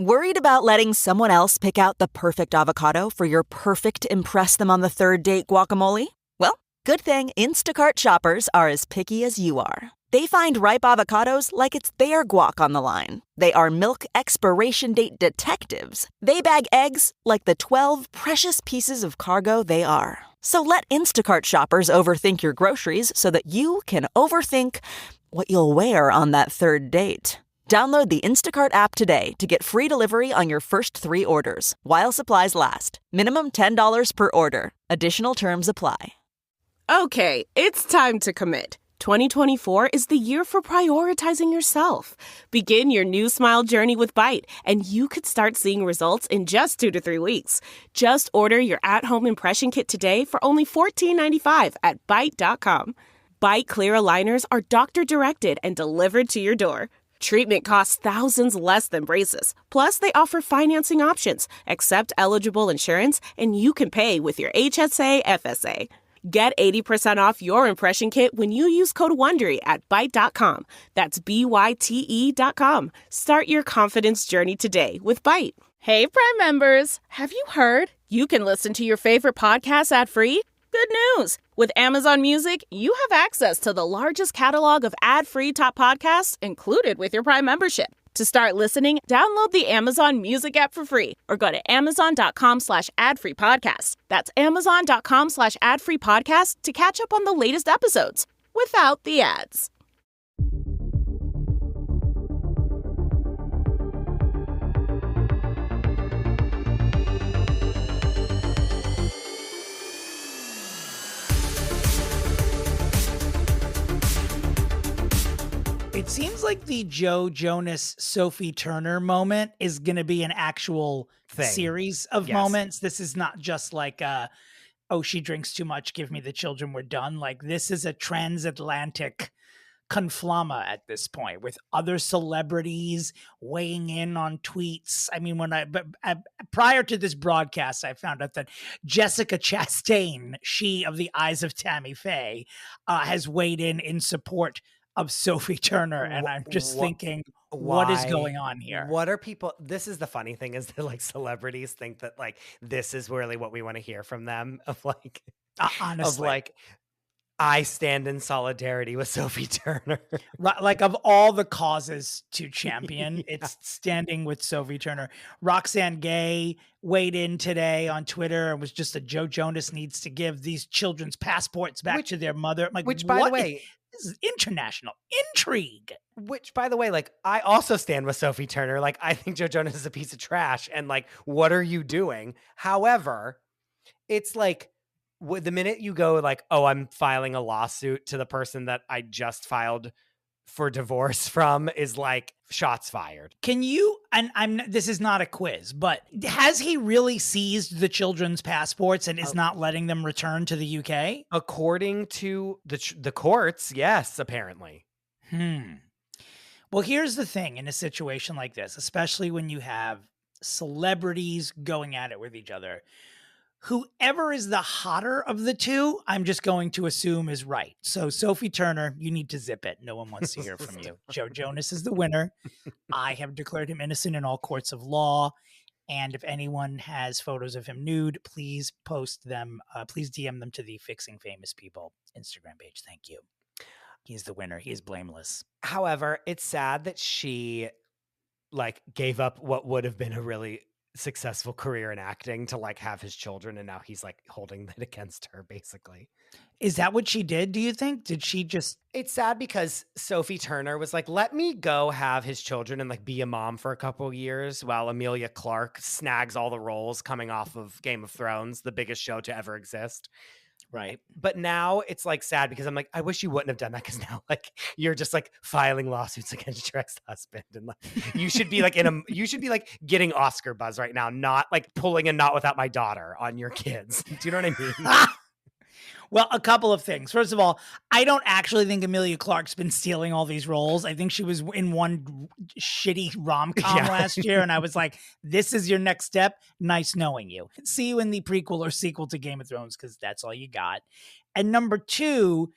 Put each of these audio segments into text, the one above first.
Worried about letting someone else pick out the perfect avocado for your perfect impress them on the third date guacamole? Well, good thing Instacart shoppers are as picky as you are. They find ripe avocados like it's their guac on the line. They are milk expiration date detectives. They bag eggs like the 12 precious pieces of cargo they are. So let Instacart shoppers overthink your groceries so that you can overthink what you'll wear on that third date. Download the Instacart app today to get free delivery on your first 3 orders, while supplies last. Minimum $10 per order. Additional terms apply. Okay, it's time to commit. 2024 is the year for prioritizing yourself. Begin your new smile journey with Byte, and you could start seeing results in just 2 to 3 weeks. Just order your at-home impression kit today for only $14.95 at Byte.com. Byte Clear aligners are doctor-directed and delivered to your door. Treatment costs thousands less than braces. Plus, they offer financing options, accept eligible insurance, and you can pay with your HSA FSA. Get 80% off your impression kit when you use code WONDERY at Byte.com. That's BYTE.com. Start your confidence journey today with Byte. Hey, Prime members, have you heard? You can listen to your favorite podcasts ad-free? Good news! With Amazon Music, you have access to the largest catalog of ad-free top podcasts included with your Prime membership. To start listening, download the Amazon Music app for free or go to amazon.com/ad-free podcast. That's amazon.com/ad-free podcast to catch up on the latest episodes without the ads. It seems like the Joe Jonas, Sophie Turner moment is going to be an actual series of moments. This is not just like, oh, she drinks too much, give me the children, we're done. Like, this is a transatlantic conflama at this point with other celebrities weighing in on tweets. I mean, prior to this broadcast, I found out that Jessica Chastain, she of the Eyes of Tammy Faye, has weighed in support of Sophie Turner, and I'm just thinking, what is going on here? What are people? This is the funny thing, is that like celebrities think that like this is really what we want to hear from them. Of like, honestly, of like, I stand in solidarity with Sophie Turner. Right, like of all the causes to champion, it's standing with Sophie Turner. Roxanne Gay weighed in today on Twitter and was just that Joe Jonas needs to give these children's passports back to their mother. I'm like, which, by the way, this is international intrigue. Which, by the way, like, I also stand with Sophie Turner. Like, I think Joe Jonas is a piece of trash. And like, what are you doing? However, it's like, the minute you go like, oh, I'm filing a lawsuit to the person that I just filed for divorce from, is like shots fired. Can you, and this is not a quiz, but has he really seized the children's passports and is not letting them return to the UK? According to the courts, yes, apparently. Well, here's the thing in a situation like this, especially when you have celebrities going at it with each other. Whoever is the hotter of the two, I'm just going to assume is right. So Sophie Turner, you need to zip it. No one wants to hear from you. Joe Jonas is the winner. I have declared him innocent in all courts of law. And if anyone has photos of him nude, please post them. Please DM them to the Fixing Famous People Instagram page. Thank you. He's the winner. He is blameless. However, it's sad that she like gave up what would have been a really successful career in acting to like have his children, and now he's like holding that against her, basically. Is that what she did, do you think? Did she just... It's sad because Sophie Turner was like, let me go have his children and like be a mom for a couple years while Emilia Clarke snags all the roles coming off of Game of Thrones, the biggest show to ever exist. Right. But now it's like sad because I'm like, I wish you wouldn't have done that, because now like you're just like filing lawsuits against your ex-husband, and like you should be like you should be like getting Oscar buzz right now, not like pulling a Not Without My Daughter on your kids. Do you know what I mean? Well, a couple of things. First of all, I don't actually think Emilia Clarke's been stealing all these roles. I think she was in one shitty rom-com last year, and I was like, this is your next step. Nice knowing you. See you in the prequel or sequel to Game of Thrones, because that's all you got. And number two,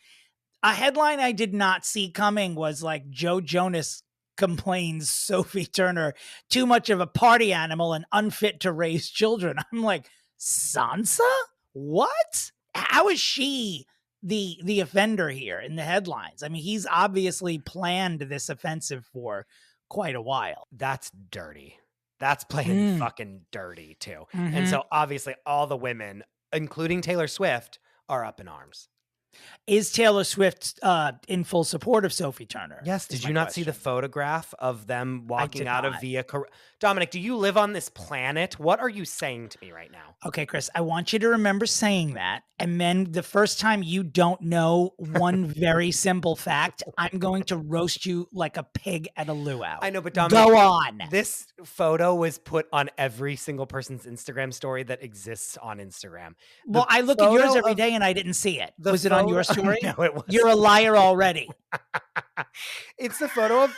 a headline I did not see coming was like Joe Jonas complains Sophie Turner, too much of a party animal and unfit to raise children. I'm like, Sansa? What? How is she the offender here in the headlines? I mean, he's obviously planned this offensive for quite a while. That's dirty. That's playing fucking dirty too. And so obviously all the women, including Taylor Swift, are up in arms. Is Taylor Swift in full support of Sophie Turner? Yes. Did you not see the photograph of them walking out of Via Carota? Dominic, do you live on this planet? What are you saying to me right now? Okay, Chris, I want you to remember saying that. And then the first time you don't know one very simple fact, I'm going to roast you like a pig at a luau. I know, but Dominic, go on. This photo was put on every single person's Instagram story that exists on Instagram. Well, I look at yours every day and I didn't see it. Was it on your story? No, it wasn't. You're a liar already. It's the photo of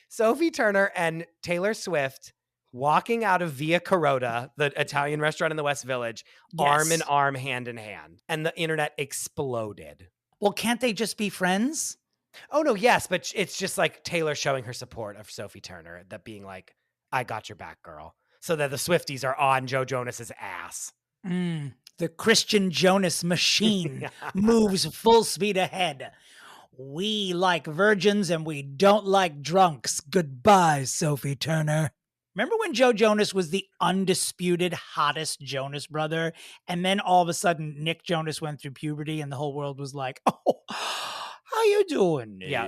Sophie Turner and Taylor Swift walking out of Via Carota, the Italian restaurant in the West Village, arm in arm, hand in hand. And the internet exploded. Well, can't they just be friends? Oh, no, yes. But it's just like Taylor showing her support of Sophie Turner, that being like, I got your back, girl. So that the Swifties are on Joe Jonas's ass. The Christian Jonas machine moves full speed ahead. We like virgins and we don't like drunks. Goodbye, Sophie Turner. Remember when Joe Jonas was the undisputed hottest Jonas brother? And then all of a sudden, Nick Jonas went through puberty and the whole world was like, oh, how you doing, Nick? Yeah,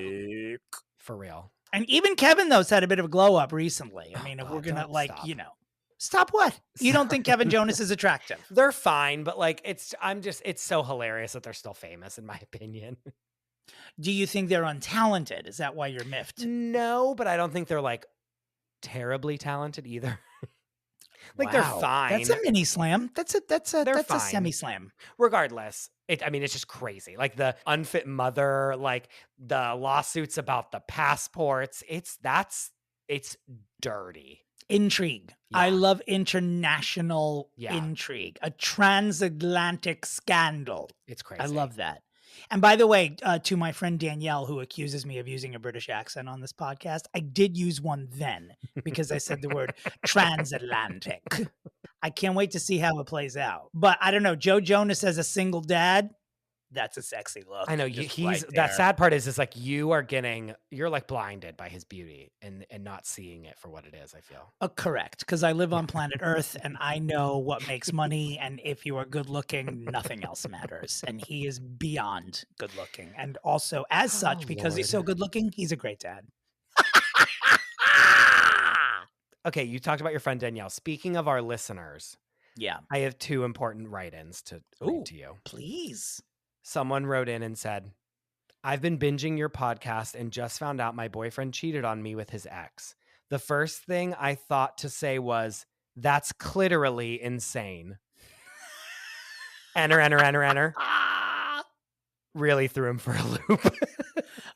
for real. And even Kevin, though, has had a bit of a glow up recently. I mean, if we're going to stop what? You don't think Kevin Jonas is attractive? They're fine, but like, it's so hilarious that they're still famous, in my opinion. Do you think they're untalented? Is that why you're miffed? No, but I don't think they're like terribly talented either. Like, they're fine. That's a mini slam. That's a semi slam. Regardless, it's just crazy. Like the unfit mother, like the lawsuits about the passports. It's dirty. Intrigue. Yeah. I love international intrigue. A transatlantic scandal. It's crazy. I love that. And by the way, to my friend Danielle, who accuses me of using a British accent on this podcast, I did use one then because I said the word transatlantic. I can't wait to see how it plays out. But I don't know. Joe Jonas as a single dad, that's a sexy look. I know. That sad part is like you're like blinded by his beauty and not seeing it for what it is, I feel. Correct. Because I live on planet Earth and I know what makes money. And if you are good looking, nothing else matters. And he is beyond good looking. And also, as such, because he's so good looking, he's a great dad. Okay, you talked about your friend Danielle. Speaking of our listeners, I have two important write-ins to read to you. Please. Someone wrote in and said, I've been binging your podcast and just found out my boyfriend cheated on me with his ex. The first thing I thought to say was, that's clitorally insane. Enter. Really threw him for a loop.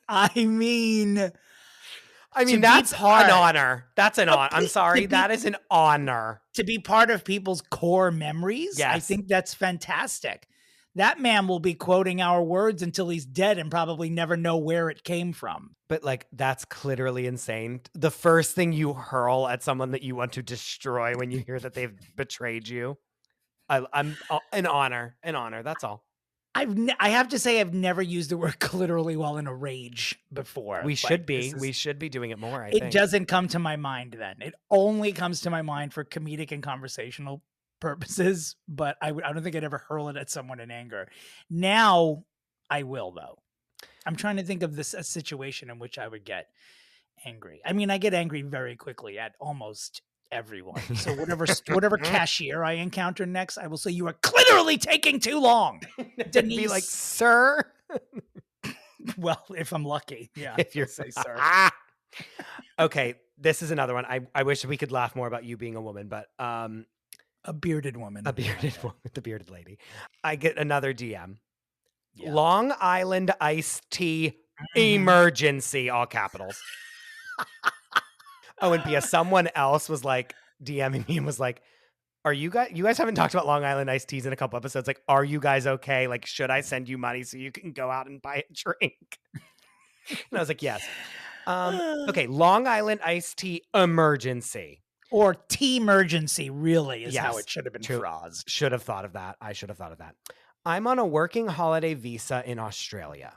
I mean, that's an honor. That's an honor. I'm sorry. That is an honor. To be part of people's core memories. Yes. I think that's fantastic. That man will be quoting our words until he's dead and probably never know where it came from. But like, that's clitorally insane. The first thing you hurl at someone that you want to destroy when you hear that they've betrayed you. I'm an honor. That's all. I have to say I've never used the word clitorally while in a rage before. We should be doing it more. I think it doesn't come to my mind then. It only comes to my mind for comedic and conversational purposes, but I don't think I'd ever hurl it at someone in anger. Now I will, though. I'm trying to think of a situation in which I would get angry. I mean, I get angry very quickly at almost everyone. So whatever cashier I encounter next, I will say, you are literally taking too long. Denise. Be like, sir. Well, if I'm lucky. Yeah. If you're say sir. Okay. This is another one. I wish we could laugh more about you being a woman, but a bearded woman. The bearded lady. I get another DM. Yeah. Long Island iced tea emergency, all capitals. Oh, and Pia, someone else was like DMing me and was like, you guys haven't talked about Long Island iced teas in a couple episodes. Like, are you guys okay? Like, should I send you money so you can go out and buy a drink? And I was like, yes. Okay, Long Island iced tea emergency. Or tea-emergency, really, is how Yes, it should have been true. phrased. Should have thought of that. I should have thought of that. I'm on a working holiday visa in Australia.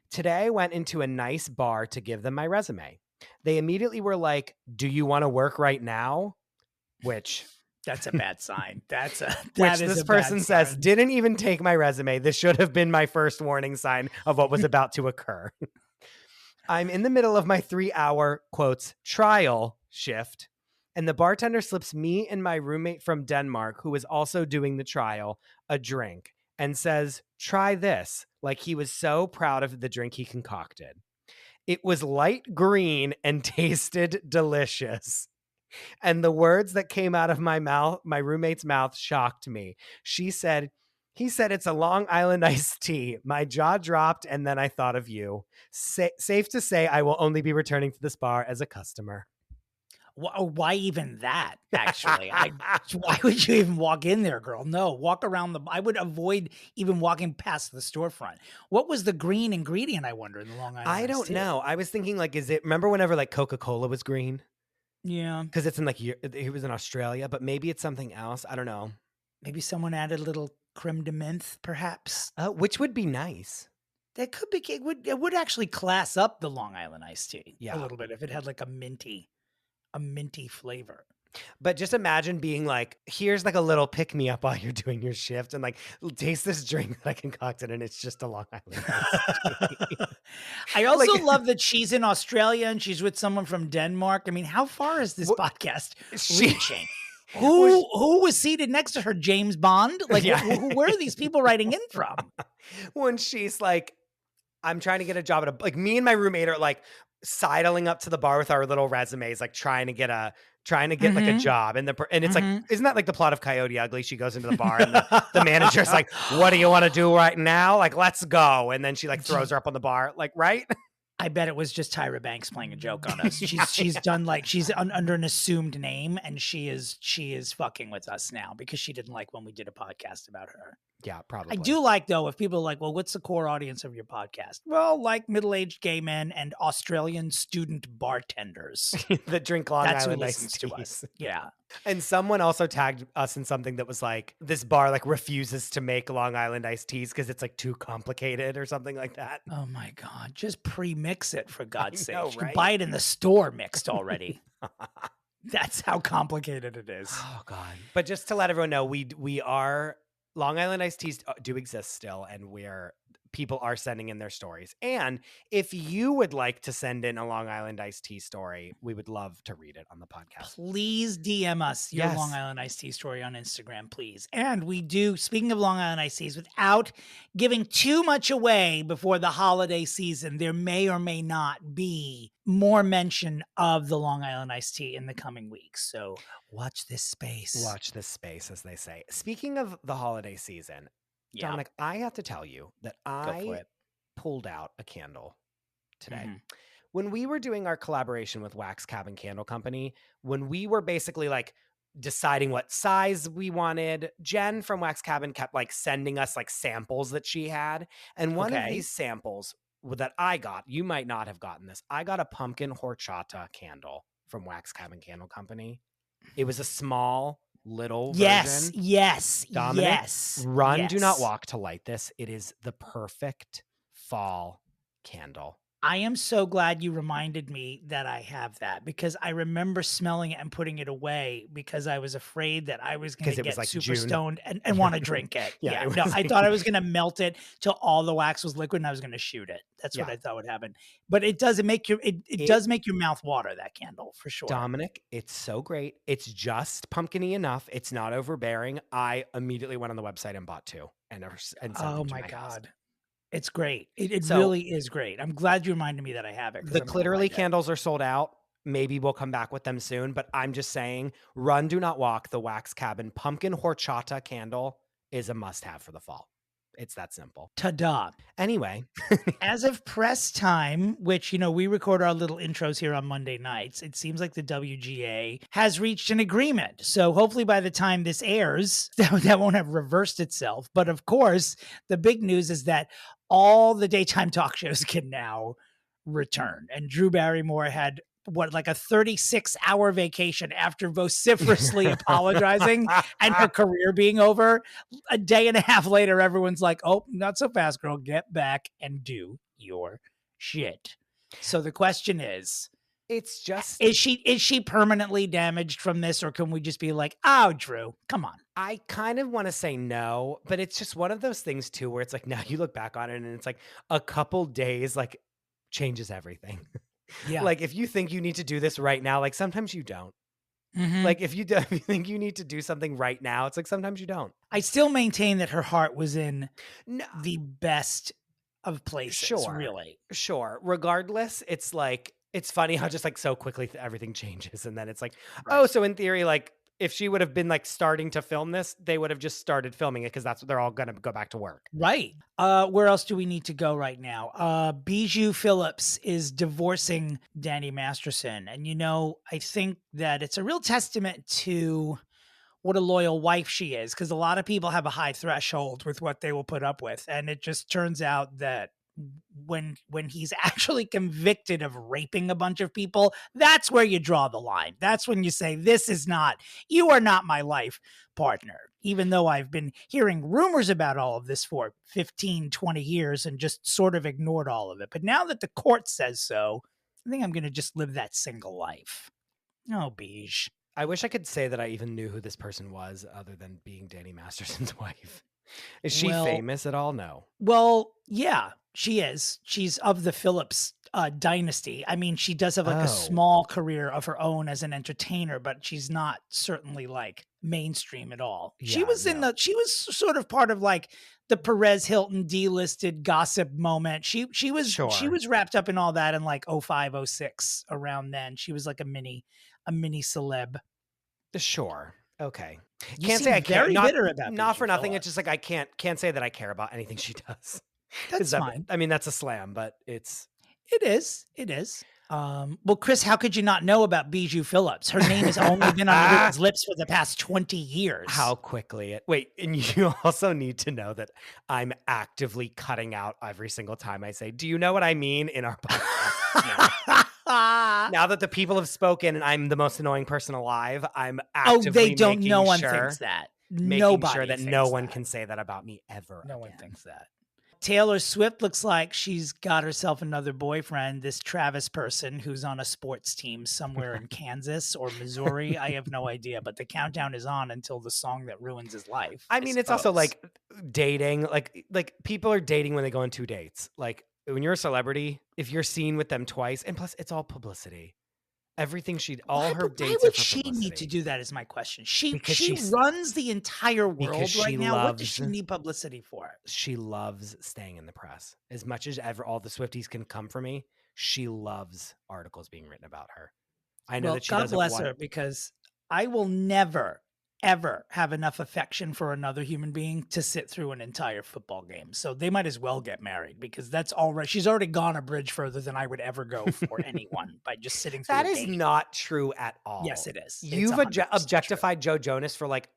Today I went into a nice bar to give them my resume. They immediately were like, "Do you want to work right now?" Which That's a bad sign. That which is this a bad person says sign. didn't even take my resume. This should have been my first warning sign of what was about to occur. I'm in the middle of my 3-hour, quotes, trial shift, and the bartender slips me and my roommate from Denmark, who is also doing the trial, a drink and says, "Try this," like he was so proud of the drink he concocted. It was light green and tasted delicious. And the words that came out of my mouth, my roommate's mouth, shocked me. He said, "It's a Long Island iced tea." My jaw dropped, and then I thought of you. Safe to say, I will only be returning to this bar as a customer. Why even that, actually? Why would you even walk in there, girl? No, walk around I would avoid even walking past the storefront. What was the green ingredient, I wonder, in the Long Island I iced don't tea? know. I was thinking, like, remember whenever, like, Coca-Cola was green? Yeah. Because it's in, like, it was in Australia, but maybe it's something else. I don't know. Maybe someone added a little creme de menthe, perhaps. Which would be nice. That could be. It would actually class up the Long Island iced tea Yeah. a little bit if it had like a minty flavor. But just imagine being like, here's like a little pick me up while you're doing your shift, and like, taste this drink that I concocted, and it's just a Long Island iced tea. I also love that she's in Australia and she's with someone from Denmark. I mean, how far is this podcast reaching? Who was seated next to her? James Bond? Like, Yeah. where are these people writing in from? When she's like, I'm trying to get a job at like me and my roommate are like sidling up to the bar with our little resumes, like trying to get like a job. And it's like, isn't that like the plot of Coyote Ugly? She goes into the bar and the manager's like, "What do you want to do right now? Like, let's go." And then she like throws her up on the bar, like, right? I bet it was just Tyra Banks playing a joke on us. She's done like she's under an assumed name, and she is fucking with us now because she didn't like when we did a podcast about her. Yeah, probably. I do like, though, if people are like, well, what's the core audience of your podcast? Well, like middle-aged gay men and Australian student bartenders. that drink Long That's Island who iced listens to teas. us. Yeah. And someone also tagged us in something that was like, this bar like refuses to make Long Island iced teas because it's like too complicated or something like that. Oh my God. Just pre-mix it, for God's sake. know, You can right? buy it in the store mixed already. That's how complicated it is. Oh God. But just to let everyone know, we are Long Island iced teas do exist still, and people are sending in their stories. And if you would like to send in a Long Island iced tea story, we would love to read it on the podcast. Please DM us your Long Island iced tea story on Instagram, please. And we do, speaking of Long Island iced teas, without giving too much away before the holiday season, there may or may not be more mention of the Long Island iced tea in the coming weeks. So watch this space. Watch this space, as they say. Speaking of the holiday season, Dominic, I have to tell you that I pulled out a candle today. When we were doing our collaboration with Wax Cabin Candle Company, when we were basically like deciding what size we wanted, Jen from Wax Cabin kept like sending us like samples that she had. And one of these samples that I got, you might not have gotten this. I got a pumpkin horchata candle from Wax Cabin Candle Company. It was a small little version. Yes. Dominic, run, do not walk to light this. It is the perfect fall candle. I am so glad you reminded me that I have that, because I remember smelling it and putting it away because I was afraid that I was going to get like super stoned and want to drink it. I thought I was going to melt it till all the wax was liquid and I was going to shoot it. That's what I thought would happen. But it does make your does make your mouth water, that candle, for sure. Dominic, it's so great. It's just pumpkin-y enough. It's not overbearing. I immediately went on the website and bought two and sent them to my house. It's great. It really is great. I'm glad you reminded me that I have it. The Clitterly candles are sold out. Maybe we'll come back with them soon, but I'm just saying, run, do not walk. The Wax Cabin pumpkin horchata candle is a must-have for the fall. It's that simple. Ta-da. Anyway. As of press time, which, we record our little intros here on Monday nights, it seems like the WGA has reached an agreement. So hopefully by the time this airs, that won't have reversed itself. But of course, the big news is that all the daytime talk shows can now return. And Drew Barrymore had like a 36-hour vacation after vociferously apologizing and her career being over. A day and a half later, everyone's like, oh, not so fast, girl. Get back and do your shit. So the question is, it's just, is she permanently damaged from this, or can we just be like, oh, Drew, come on? I kind of want to say no, but it's just one of those things too, where it's like, now you look back on it and it's like a couple days, like, changes everything. Yeah. Like, if you think you need to do this right now, like, sometimes you don't. Mm-hmm. Like, if you think you need to do something right now, it's like, sometimes you don't. I still maintain that her heart was in the best of places. Sure. Really. Sure. Regardless, it's like, it's funny how just like so quickly everything changes. And then it's like, Right. oh, so in theory, like, if she would have been like starting to film this, they would have just started filming it because that's what they're all going to go back to work. Right. Where else do we need to go right now? Bijou Phillips is divorcing Danny Masterson. And, you know, I think that it's a real testament to what a loyal wife she is, because a lot of people have a high threshold with what they will put up with. And it just turns out that when he's actually convicted of raping a bunch of people, that's where you draw the line. That's when you say, you are not my life partner, even though I've been hearing rumors about all of this for 15, 20 years and just sort of ignored all of it. But now that the court says so, I think I'm going to just live that single life. Oh, Beige. I wish I could say that I even knew who this person was other than being Danny Masterson's wife. Is she famous at all? No. Well, yeah, she is. She's of the Phillips dynasty. I mean, she does have like a small career of her own as an entertainer, but she's not certainly like mainstream at all. Yeah, she was sort of part of like the Perez Hilton delisted gossip moment. She was wrapped up in all that in like 05, 06 around then. She was like a mini celeb. Sure. Okay. You can't say I care. Bitter about not for nothing. It's just like I can't say that I care about anything she does. That's fine. I mean, that's a slam, but it is. Well, Chris, how could you not know about Bijou Phillips? Her name has only been on everyone's lips for the past 20 years. How quickly wait, and you also need to know that I'm actively cutting out every single time I say, do you know what I mean in our podcast? Now that the people have spoken and I'm the most annoying person alive, I'm actively no one thinks that. Making sure that no one can say that about me ever. No one thinks that. Taylor Swift looks like she's got herself another boyfriend, this Travis person who's on a sports team somewhere in Kansas or Missouri. I have no idea, but the countdown is on until the song that ruins his life. I mean, it's also like dating, like people are dating when they go on 2 dates. Like when you're a celebrity, if you're seen with them twice, and plus it's all publicity. Everything her dates. Why would she need to do that? Is my question. She runs the entire world right now. What does she need publicity for? She loves staying in the press as much as ever. All the Swifties can come for me. She loves articles being written about her. I know that she doesn't want. God bless her, because I will never, ever have enough affection for another human being to sit through an entire football game. So they might as well get married, because that's already, she's already gone a bridge further than I would ever go for anyone by just sitting through that is not true at all. Yes, it is. You've objectified Joe Jonas for like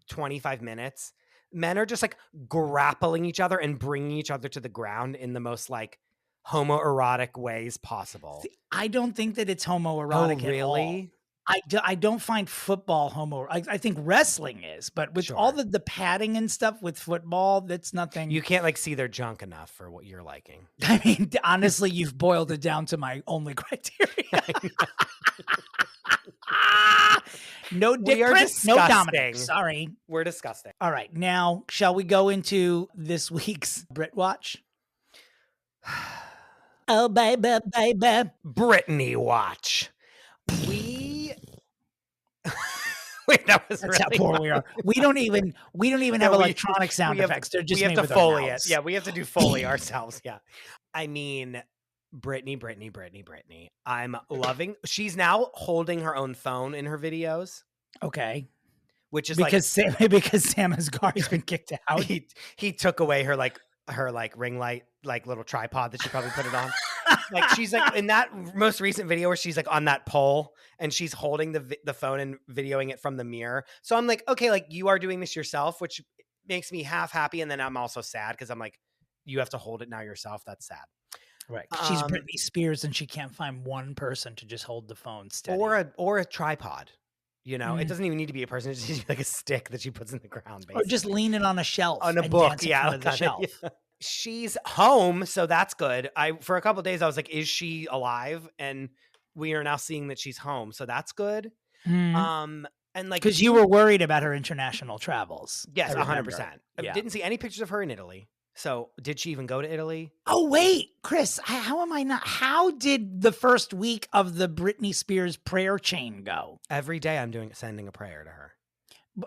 25 minutes. Men are just like grappling each other and bringing each other to the ground in the most like homoerotic ways possible. See, I don't think that it's homoerotic at all. I don't find football homo. I think wrestling is, but with all the padding and stuff with football, that's nothing. You can't like see their junk enough for what you're liking. I mean, honestly, you've boiled it down to my only criteria. No dick prints, no Dominick. Sorry. We're disgusting. All right. Now, shall we go into this week's Brit Watch? Oh, baby, baby. Brittany Watch. Wait, that's really how poor we are. We don't even have electronic sound effects. They're just made with Foley it. Yeah, we have to do Foley ourselves. Yeah. I mean, Brittany. I'm loving. She's now holding her own phone in her videos. Okay. Which is because Sam Asghari's been kicked out. He took away her ring light, like little tripod that she probably put it on. Like she's like in that most recent video where she's like on that pole and she's holding the phone and videoing it from the mirror. So I'm like, okay, like you are doing this yourself, which makes me half happy. And then I'm also sad because I'm like, you have to hold it now yourself. That's sad. Right. She's Britney Spears and she can't find one person to just hold the phone steady. Or a tripod. You know, it doesn't even need to be a person. It just needs to be like a stick that she puts in the ground, basically. Or just leaning on a shelf. On a and book, dancing under the shelf. Yeah. She's home, so that's good. For a couple of days, I was like, is she alive? And we are now seeing that she's home, so that's good. And like, because you were worried about her international travels. Yes, 100%. Yeah. Didn't see any pictures of her in Italy. So did she even go to Italy? Oh, wait, Chris, how am I not? How did the first week of the Britney Spears prayer chain go? Every day I'm sending a prayer to her.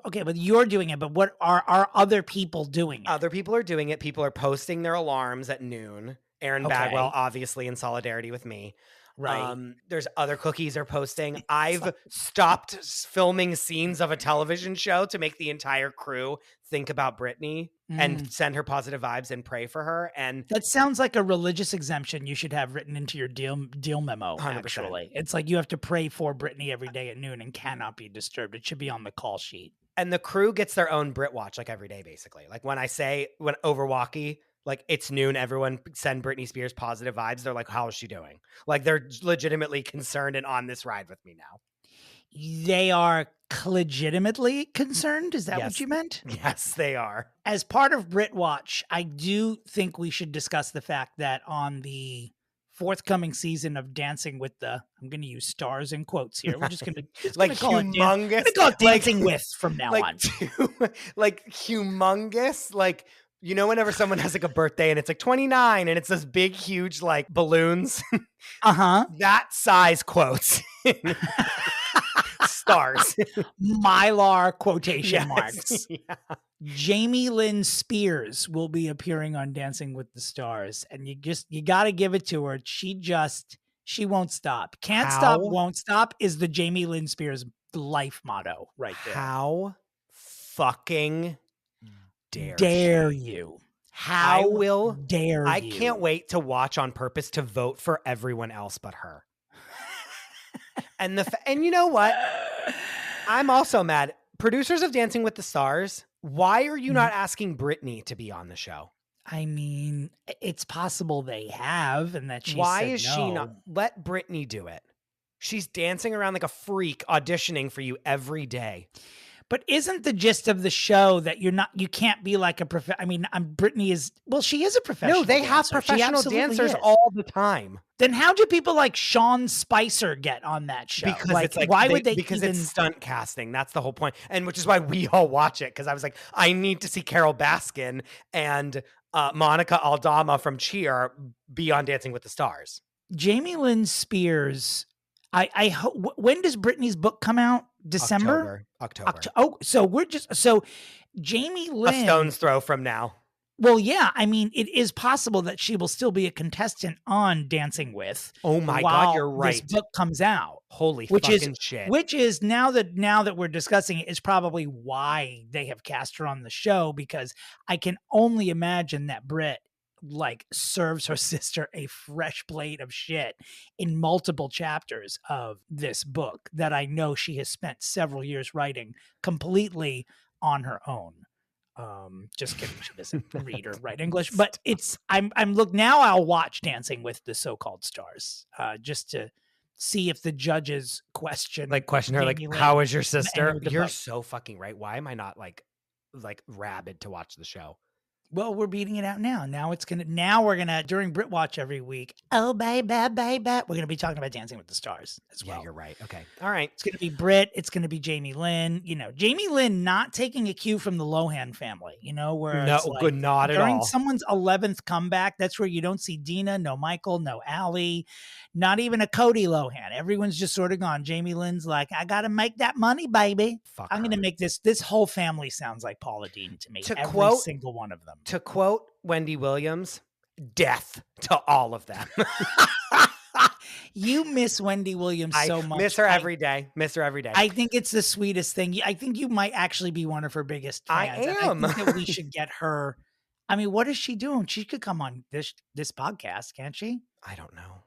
Okay, but you're doing it, but what are other people doing it? Other people are doing it. People are posting their alarms at noon. Aaron Bagwell, obviously in solidarity with me. Right. There's other cookies are posting. I've stopped filming scenes of a television show to make the entire crew think about Britney and send her positive vibes and pray for her. And that sounds like a religious exemption you should have written into your deal memo. 100%. Actually, it's like you have to pray for Britney every day at noon and cannot be disturbed. It should be on the call sheet. And the crew gets their own Brit watch like every day, basically. Like when over walkie, like it's noon, everyone send Britney Spears positive vibes. They're like, how is she doing? Like they're legitimately concerned and on this ride with me now. They are legitimately concerned? Is that what you meant? Yes, they are. As part of Brit Watch, I do think we should discuss the fact that on the forthcoming season of Dancing with the, I'm going to use stars in quotes here. We're just going to like humongous. Call it Dancing with from now on. Like humongous, like, you know, whenever someone has like a birthday and it's like 29 and it's this big, huge, like balloons. That size quotes. Stars. Mylar quotation marks. Yeah. Jamie Lynn Spears will be appearing on Dancing with the Stars. And you got to give it to her. She won't stop. Can't stop, won't stop is the Jamie Lynn Spears life motto right there. How fucking dare you? How dare you? I can't wait to watch On Purpose to vote for everyone else but her. And you know what? I'm also mad. Producers of Dancing with the Stars, why are you not asking Britney to be on the show? I mean, it's possible they have, and that she Why said is no. she not? Let Britney do it. She's dancing around like a freak, auditioning for you every day. But isn't the gist of the show that you can't be like a Britney is, well, she is a professional. No, they have professional dancers all the time. Then how do people like Sean Spicer get on that show? Because it's like, why would they? Because it's stunt casting. That's the whole point. And which is why we all watch it. Because I was like, I need to see Carol Baskin and Monica Aldama from Cheer be on Dancing with the Stars. Jamie Lynn Spears. I hope. When does Britney's book come out? December? October. So Jamie Lynn. A stone's throw from now. Well, yeah. I mean, it is possible that she will still be a contestant on Dancing with. Oh my God, you're right. This book comes out. Holy fucking shit. Which is now that we're discussing it is probably why they have cast her on the show, because I can only imagine that Brit like serves her sister a fresh plate of shit in multiple chapters of this book that I know she has spent several years writing completely on her own. Just kidding. She doesn't read or write English, but now I'll watch Dancing with the So-Called Stars, just to see if the judges question her, like, how is your sister? You're so fucking right. Why am I not like rabid to watch the show? Well, we're beating it out now. Now we're gonna during Brit Watch every week. Oh, baby, baby, we're gonna be talking about Dancing with the Stars as well. Yeah, you're right. Okay, all right. It's gonna be Brit. It's gonna be Jamie Lynn. You know, Jamie Lynn not taking a cue from the Lohan family. You know, where not at all. During someone's 11th comeback, that's where you don't see Dina, no Michael, no Allie, not even a Cody Lohan. Everyone's just sort of gone. Jamie Lynn's like, I gotta make that money, baby. I'm gonna make this. This whole family sounds like Paula Deen to me. Every single one of them. To quote Wendy Williams, death to all of them. You miss Wendy Williams so much. Miss her every day. I think it's the sweetest thing. I think you might actually be one of her biggest fans. I am. I think that we should get her. I mean, what is she doing? She could come on this podcast, can't she? I don't know.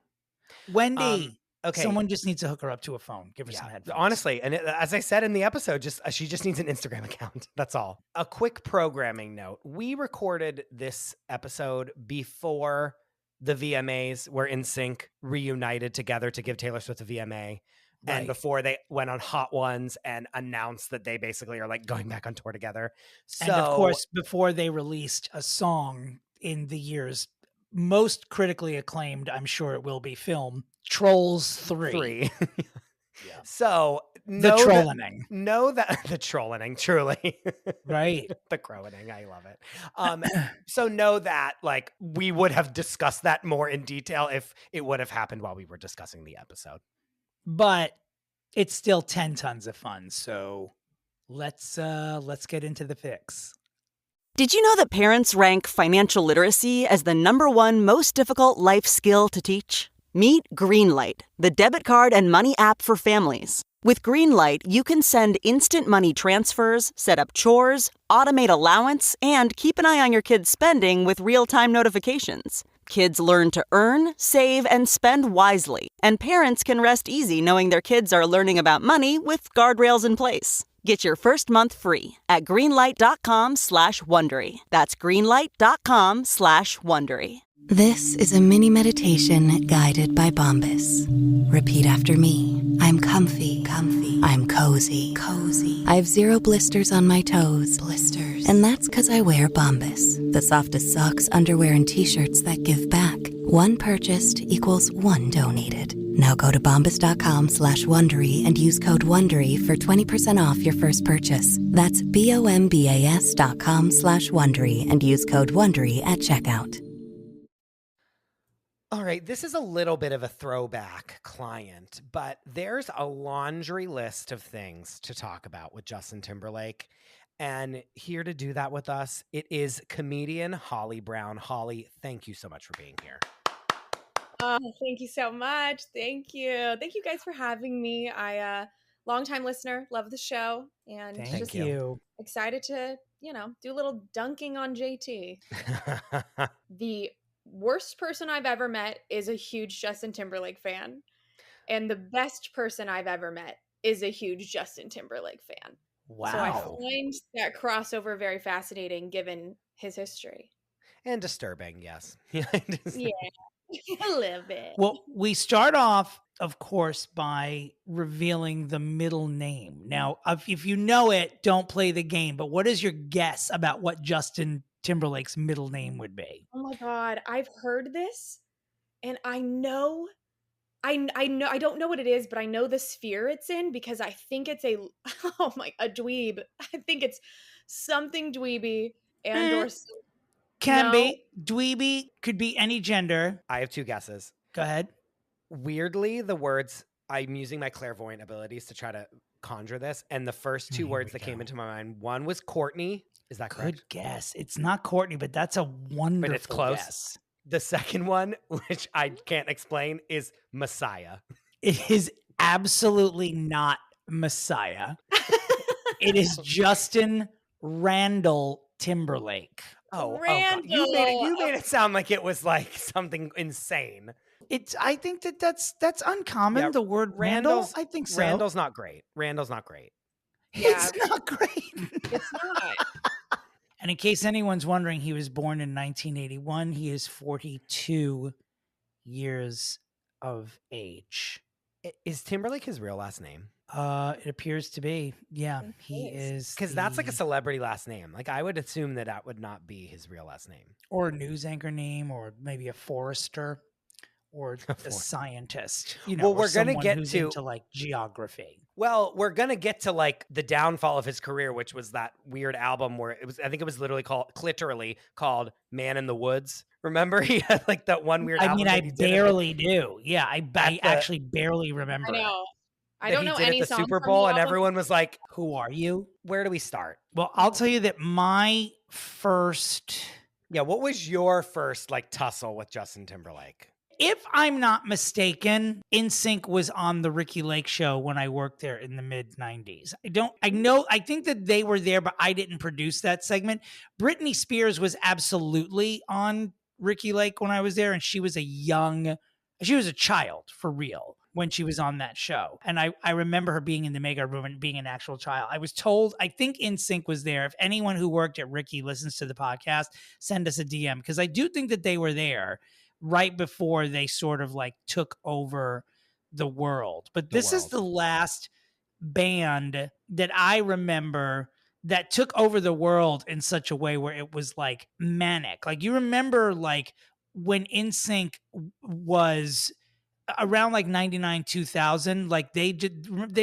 Wendy. Okay. Someone just needs to hook her up to a phone. Give her some headphones. Honestly, and as I said in the episode, she just needs an Instagram account. That's all. A quick programming note. We recorded this episode before the VMAs where NSYNC reunited together to give Taylor Swift a VMA. Right. And before they went on Hot Ones and announced that they basically are like going back on tour together. So, and of course, before they released a song in the year's most critically acclaimed, I'm sure it will be, film, Trolls 3. Yeah. So the trolling. Know that the trolling, truly. Right. The crowing. I love it. So know that like we would have discussed that more in detail if it would have happened while we were discussing the episode. But it's still 10 tons of fun. So let's get into the fix. Did you know that parents rank financial literacy as the #1 most difficult life skill to teach? Meet Greenlight, the debit card and money app for families. With Greenlight, you can send instant money transfers, set up chores, automate allowance, and keep an eye on your kids' spending with real-time notifications. Kids learn to earn, save, and spend wisely, and parents can rest easy knowing their kids are learning about money with guardrails in place. Get your first month free at greenlight.com/Wondery. That's greenlight.com/Wondery. This is a mini meditation guided by Bombas. Repeat after me. I'm comfy. I'm cozy. I have 0 blisters on my toes. And that's because I wear Bombas, the softest socks, underwear, and t-shirts that give back. One purchased equals one donated. Now go to bombas.com/Wondery and use code WONDERY for 20% off your first purchase. That's bombas.com/Wondery and use code WONDERY at checkout. All right, this is a little bit of a throwback client, but there's a laundry list of things to talk about with Justin Timberlake. And here to do that with us, it is comedian Holly Brown. Holly, thank you so much for being here. Oh, thank you so much. Thank you. Thank you guys for having me. I long-time listener, love the show, and thank you. Excited to, do a little dunking on JT. The worst person I've ever met is a huge Justin Timberlake fan, and the best person I've ever met is a huge Justin Timberlake fan. Wow. So I find that crossover very fascinating given his history. And disturbing, yes. Yeah, a little bit. Well, we start off, of course, by revealing the middle name. Now, if you know it, don't play the game, but what is your guess about what Justin Timberlake's middle name would be? Oh my God, I've heard this, and I know, I don't know what it is, but I know the sphere it's in because I think it's a dweeb. I think it's something dweeby and or can be dweeby, could be any gender. I have 2 guesses. Go ahead. Weirdly, the words, I'm using my clairvoyant abilities to try to conjure this, and the first 2 words that came into my mind, one was Courtney. Is that correct? Good guess. It's not Courtney, but that's a wonderful but it's close. Guess. The second one, which I can't explain, is Messiah. It is absolutely not Messiah. It is Justin Randall Timberlake. Oh, God. You made it sound like it was like something insane. I think that's uncommon. Yeah, the word Randall, I think so. Randall's not great. Yeah. It's not great. It's not. And in case anyone's wondering, he was born in 1981. He is 42 years of age. Is Timberlake his real last name? It appears to be. Yeah, he is. Because that's like a celebrity last name. Like I would assume that would not be his real last name. Or a news anchor name, or maybe a forester, or a scientist. Well, we're going to get into like geography. Well, we're going to get to like the downfall of his career, which was that weird album where I think it was literally called Man in the Woods. Remember he had like that one weird album. I barely do. Yeah, I actually barely remember. I know. I don't know any songs songs Super Bowl, and everyone was like, "Who are you? Where do we start?" Well, I'll tell you that my first. Yeah, what was your first like tussle with Justin Timberlake? If I'm not mistaken, NSYNC was on the Ricky Lake show when I worked there in the mid 90s. I think that they were there, but I didn't produce that segment. Britney Spears was absolutely on Ricky Lake when I was there, and she was a child for real when she was on that show. And I remember her being in the mega room and being an actual child. I was told, I think NSYNC was there. If anyone who worked at Ricky listens to the podcast, send us a DM, because I do think that they were there right before they sort of like took over the world. But this is the last band that I remember that took over the world in such a way where it was like manic. Like you remember like when NSYNC was around like 99 2000, like they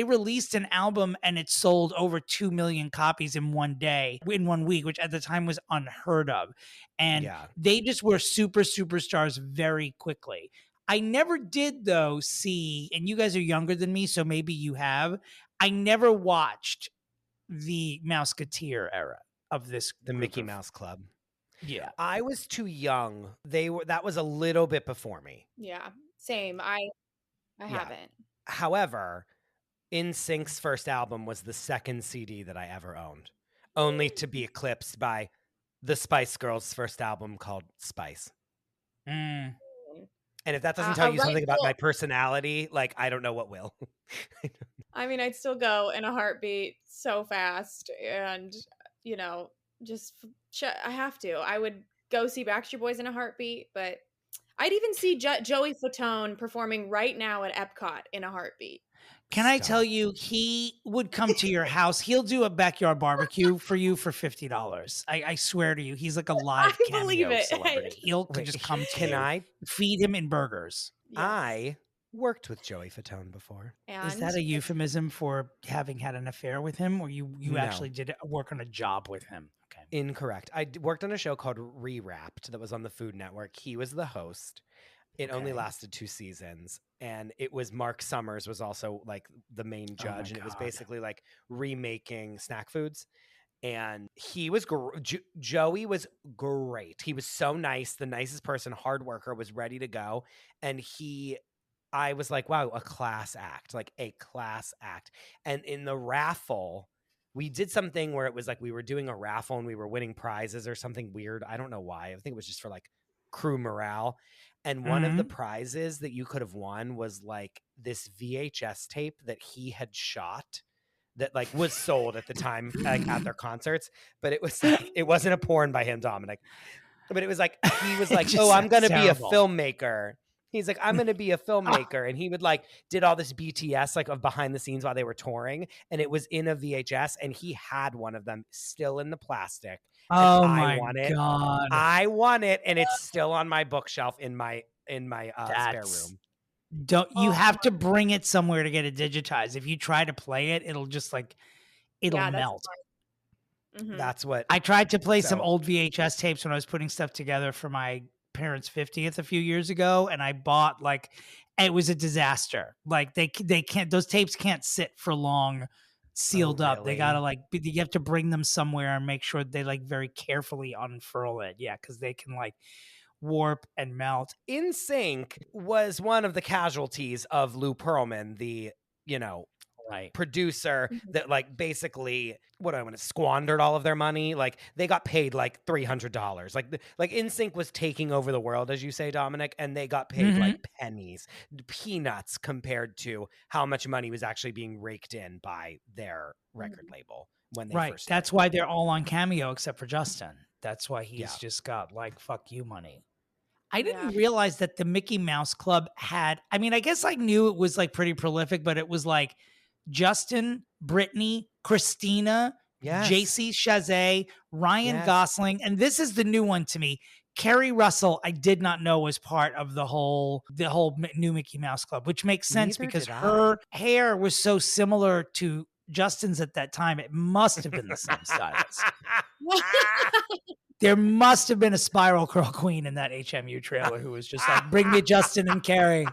released an album and it sold over 2 million copies in one week, which at the time was unheard of. And they just were superstars very quickly. I never did though see, and you guys are younger than me, so maybe you have, I never watched the Mouseketeer era of the Mickey Mouse Club. Yeah. I was too young. That was a little bit before me. Yeah. Same. I haven't. However, NSYNC's first album was the second CD that I ever owned, only to be eclipsed by the Spice Girls' first album called Spice. Mm. And if that doesn't tell you something about my personality, like, I don't know what will. I mean, I'd still go in a heartbeat so fast. And, you know, I have to. I would go see Backstreet Boys in a heartbeat, but I'd even see Joey Fatone performing right now at Epcot in a heartbeat. Can I tell you, he would come to your house. He'll do a backyard barbecue for you for $50. I swear to you, he's like a live cameo celebrity. He'll just come to you. I feed him in burgers? Yes. I worked with Joey Fatone before. Is that a euphemism for having had an affair with him, or you actually did work on a job with him? Okay, incorrect. I worked on a show called Rewrapped that was on the Food Network. He was the host. It only lasted 2 seasons, and it was Mark Summers was also like the main judge, and it was basically like remaking snack foods. And he was Joey was great. He was so nice, the nicest person, hard worker, was ready to go, and I was like, wow, a class act. And in the raffle, we did something where it was like we were doing a raffle and we were winning prizes or something weird. I don't know why. I think it was just for like crew morale. And one of the prizes that you could have won was like this VHS tape that he had shot that like was sold at the time, like at their concerts. But it was like, it wasn't a porn by him, Dominic. But it was like, he was like, oh, I'm going to be a filmmaker. He's like, I'm going to be a filmmaker. And he would like, did all this BTS like of behind the scenes while they were touring. And it was in a VHS. And he had one of them still in the plastic. Oh my God. I want it. And it's still on my bookshelf in my spare room. You have to bring it somewhere to get it digitized. If you try to play it, it'll just like, melt. That's what I tried to play some old VHS tapes when I was putting stuff together for my parents' 50th a few years ago, and I bought it was a disaster. Like they can't, those tapes can't sit for long sealed up. They gotta you have to bring them somewhere and make sure they like very carefully unfurl it. Yeah, because they can like warp and melt. NSYNC was one of the casualties of Lou Pearlman, the producer that like basically squandered all of their money. Like they got paid like $300. Like NSYNC was taking over the world, as you say, Dominic, and they got paid like pennies, peanuts compared to how much money was actually being raked in by their record label when they first started. That's why they're all on Cameo except for Justin. That's why he's just got like fuck you money. I didn't realize that the Mickey Mouse Club had, I mean, I guess I knew it was like pretty prolific, but it was like Justin, Brittany, Christina, JC Chazé, Ryan Gosling, and this is the new one to me. Kerry Russell, I did not know was part of the whole new Mickey Mouse Club, which makes sense because her hair was so similar to Justin's at that time. It must have been the same stylist. There must have been a spiral curl queen in that HMU trailer who was just like, bring me Justin and Kerry.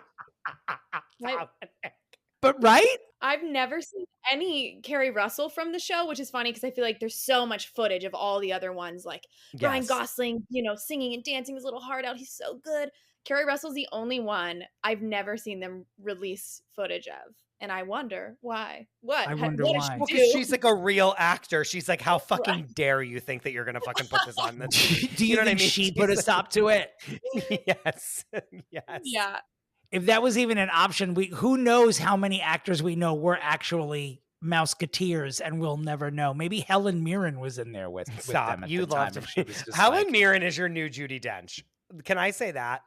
But right? I've never seen any Kerry Russell from the show, which is funny because I feel like there's so much footage of all the other ones, like Ryan Gosling, singing and dancing his little heart out. He's so good. Kerry Russell's the only one I've never seen them release footage of. And I wonder why. What? I wonder why. Well, because she's like a real actor. She's like, how fucking dare you think that you're going to fucking put this on? Do you know what I mean? She put a stop to it? Yes. Yeah. If that was even an option, who knows how many actors we know were actually Mouseketeers, and we'll never know. Maybe Helen Mirren was in there with them at the time. Helen Mirren is your new Judi Dench. Can I say that?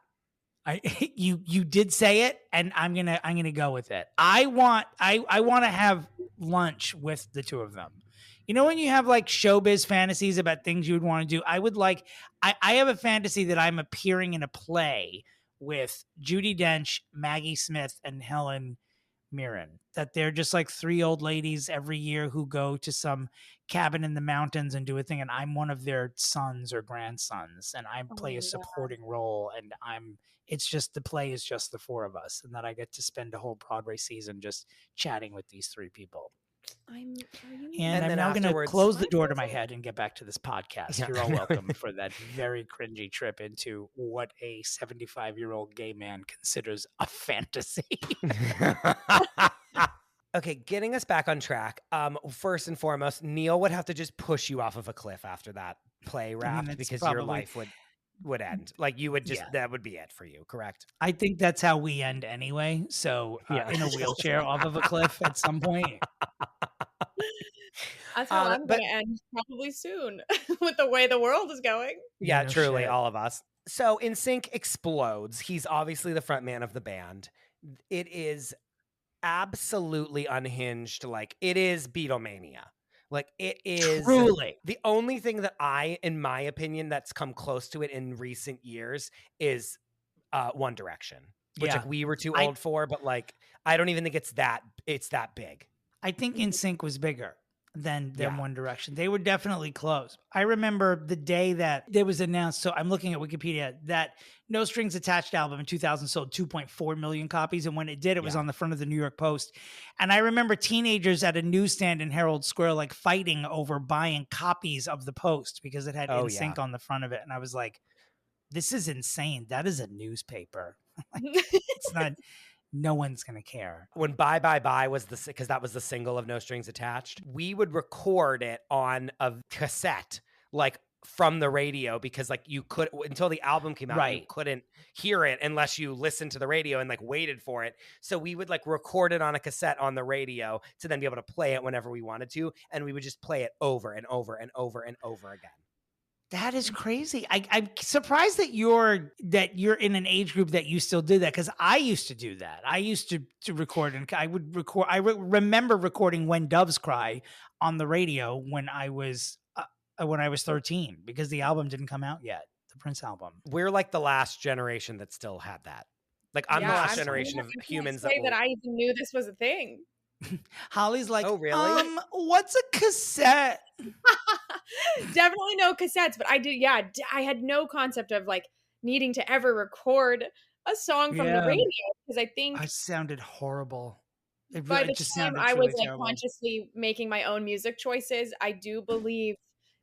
You did say it, and I'm gonna go with it. I want to have lunch with the two of them. You know, when you have like showbiz fantasies about things you would want to do, I have a fantasy that I'm appearing in a play with Judi Dench, Maggie Smith, and Helen Mirren. That they're just like three old ladies every year who go to some cabin in the mountains and do a thing, and I'm one of their sons or grandsons, and I play a supporting role, and it's just the play is just the four of us, and that I get to spend a whole Broadway season just chatting with these three people. And I'm now going to close the door to my head and get back to this podcast. Yeah. You're all welcome for that very cringy trip into what a 75-year-old gay man considers a fantasy. Okay, getting us back on track. First and foremost, Neil would have to just push you off of a cliff after that play wrapped because your life would end. Like you would just, that would be it for you, correct? I think that's how we end anyway. So in a wheelchair off of a cliff at some point. That's how I'm going to end probably soon with the way the world is going. Yeah, truly, all of us. So NSYNC explodes. He's obviously the front man of the band. It is absolutely unhinged. Like, it is Beatlemania. Like, it is truly the only thing that in my opinion, that's come close to it in recent years is One Direction, which like we were too old for, but like, I don't even think it's that big. I think NSYNC was bigger than One Direction. They were definitely close. I remember the day that it was announced. So I'm looking at Wikipedia that No Strings Attached album in 2000 sold 2.4 million copies. And when it did, it was on the front of the New York Post. And I remember teenagers at a newsstand in Herald Square, like fighting over buying copies of the Post because it had NSYNC on the front of it. And I was like, this is insane. That is a newspaper. It's not... No one's going to care. When Bye Bye Bye was because that was the single of No Strings Attached, we would record it on a cassette, like from the radio, because like you could, until the album came out, you couldn't hear it unless you listened to the radio and like waited for it. So we would like record it on a cassette on the radio to then be able to play it whenever we wanted to. And we would just play it over and over and over and over again. That is crazy. I'm surprised that you're in an age group that you still do that, because I used to do that. I used to record, and I would record. I remember recording When Doves Cry on the radio when I was 13, because the album didn't come out yet, the Prince album. We're like the last generation that still had that. Like I'm the last generation of humans that I even knew this was a thing. Holly's like, oh really? What's a cassette? Definitely no cassettes, but I did. Yeah, I had no concept of like needing to ever record a song from the radio, because I think I sounded horrible. By the time I was like consciously making my own music choices, I do believe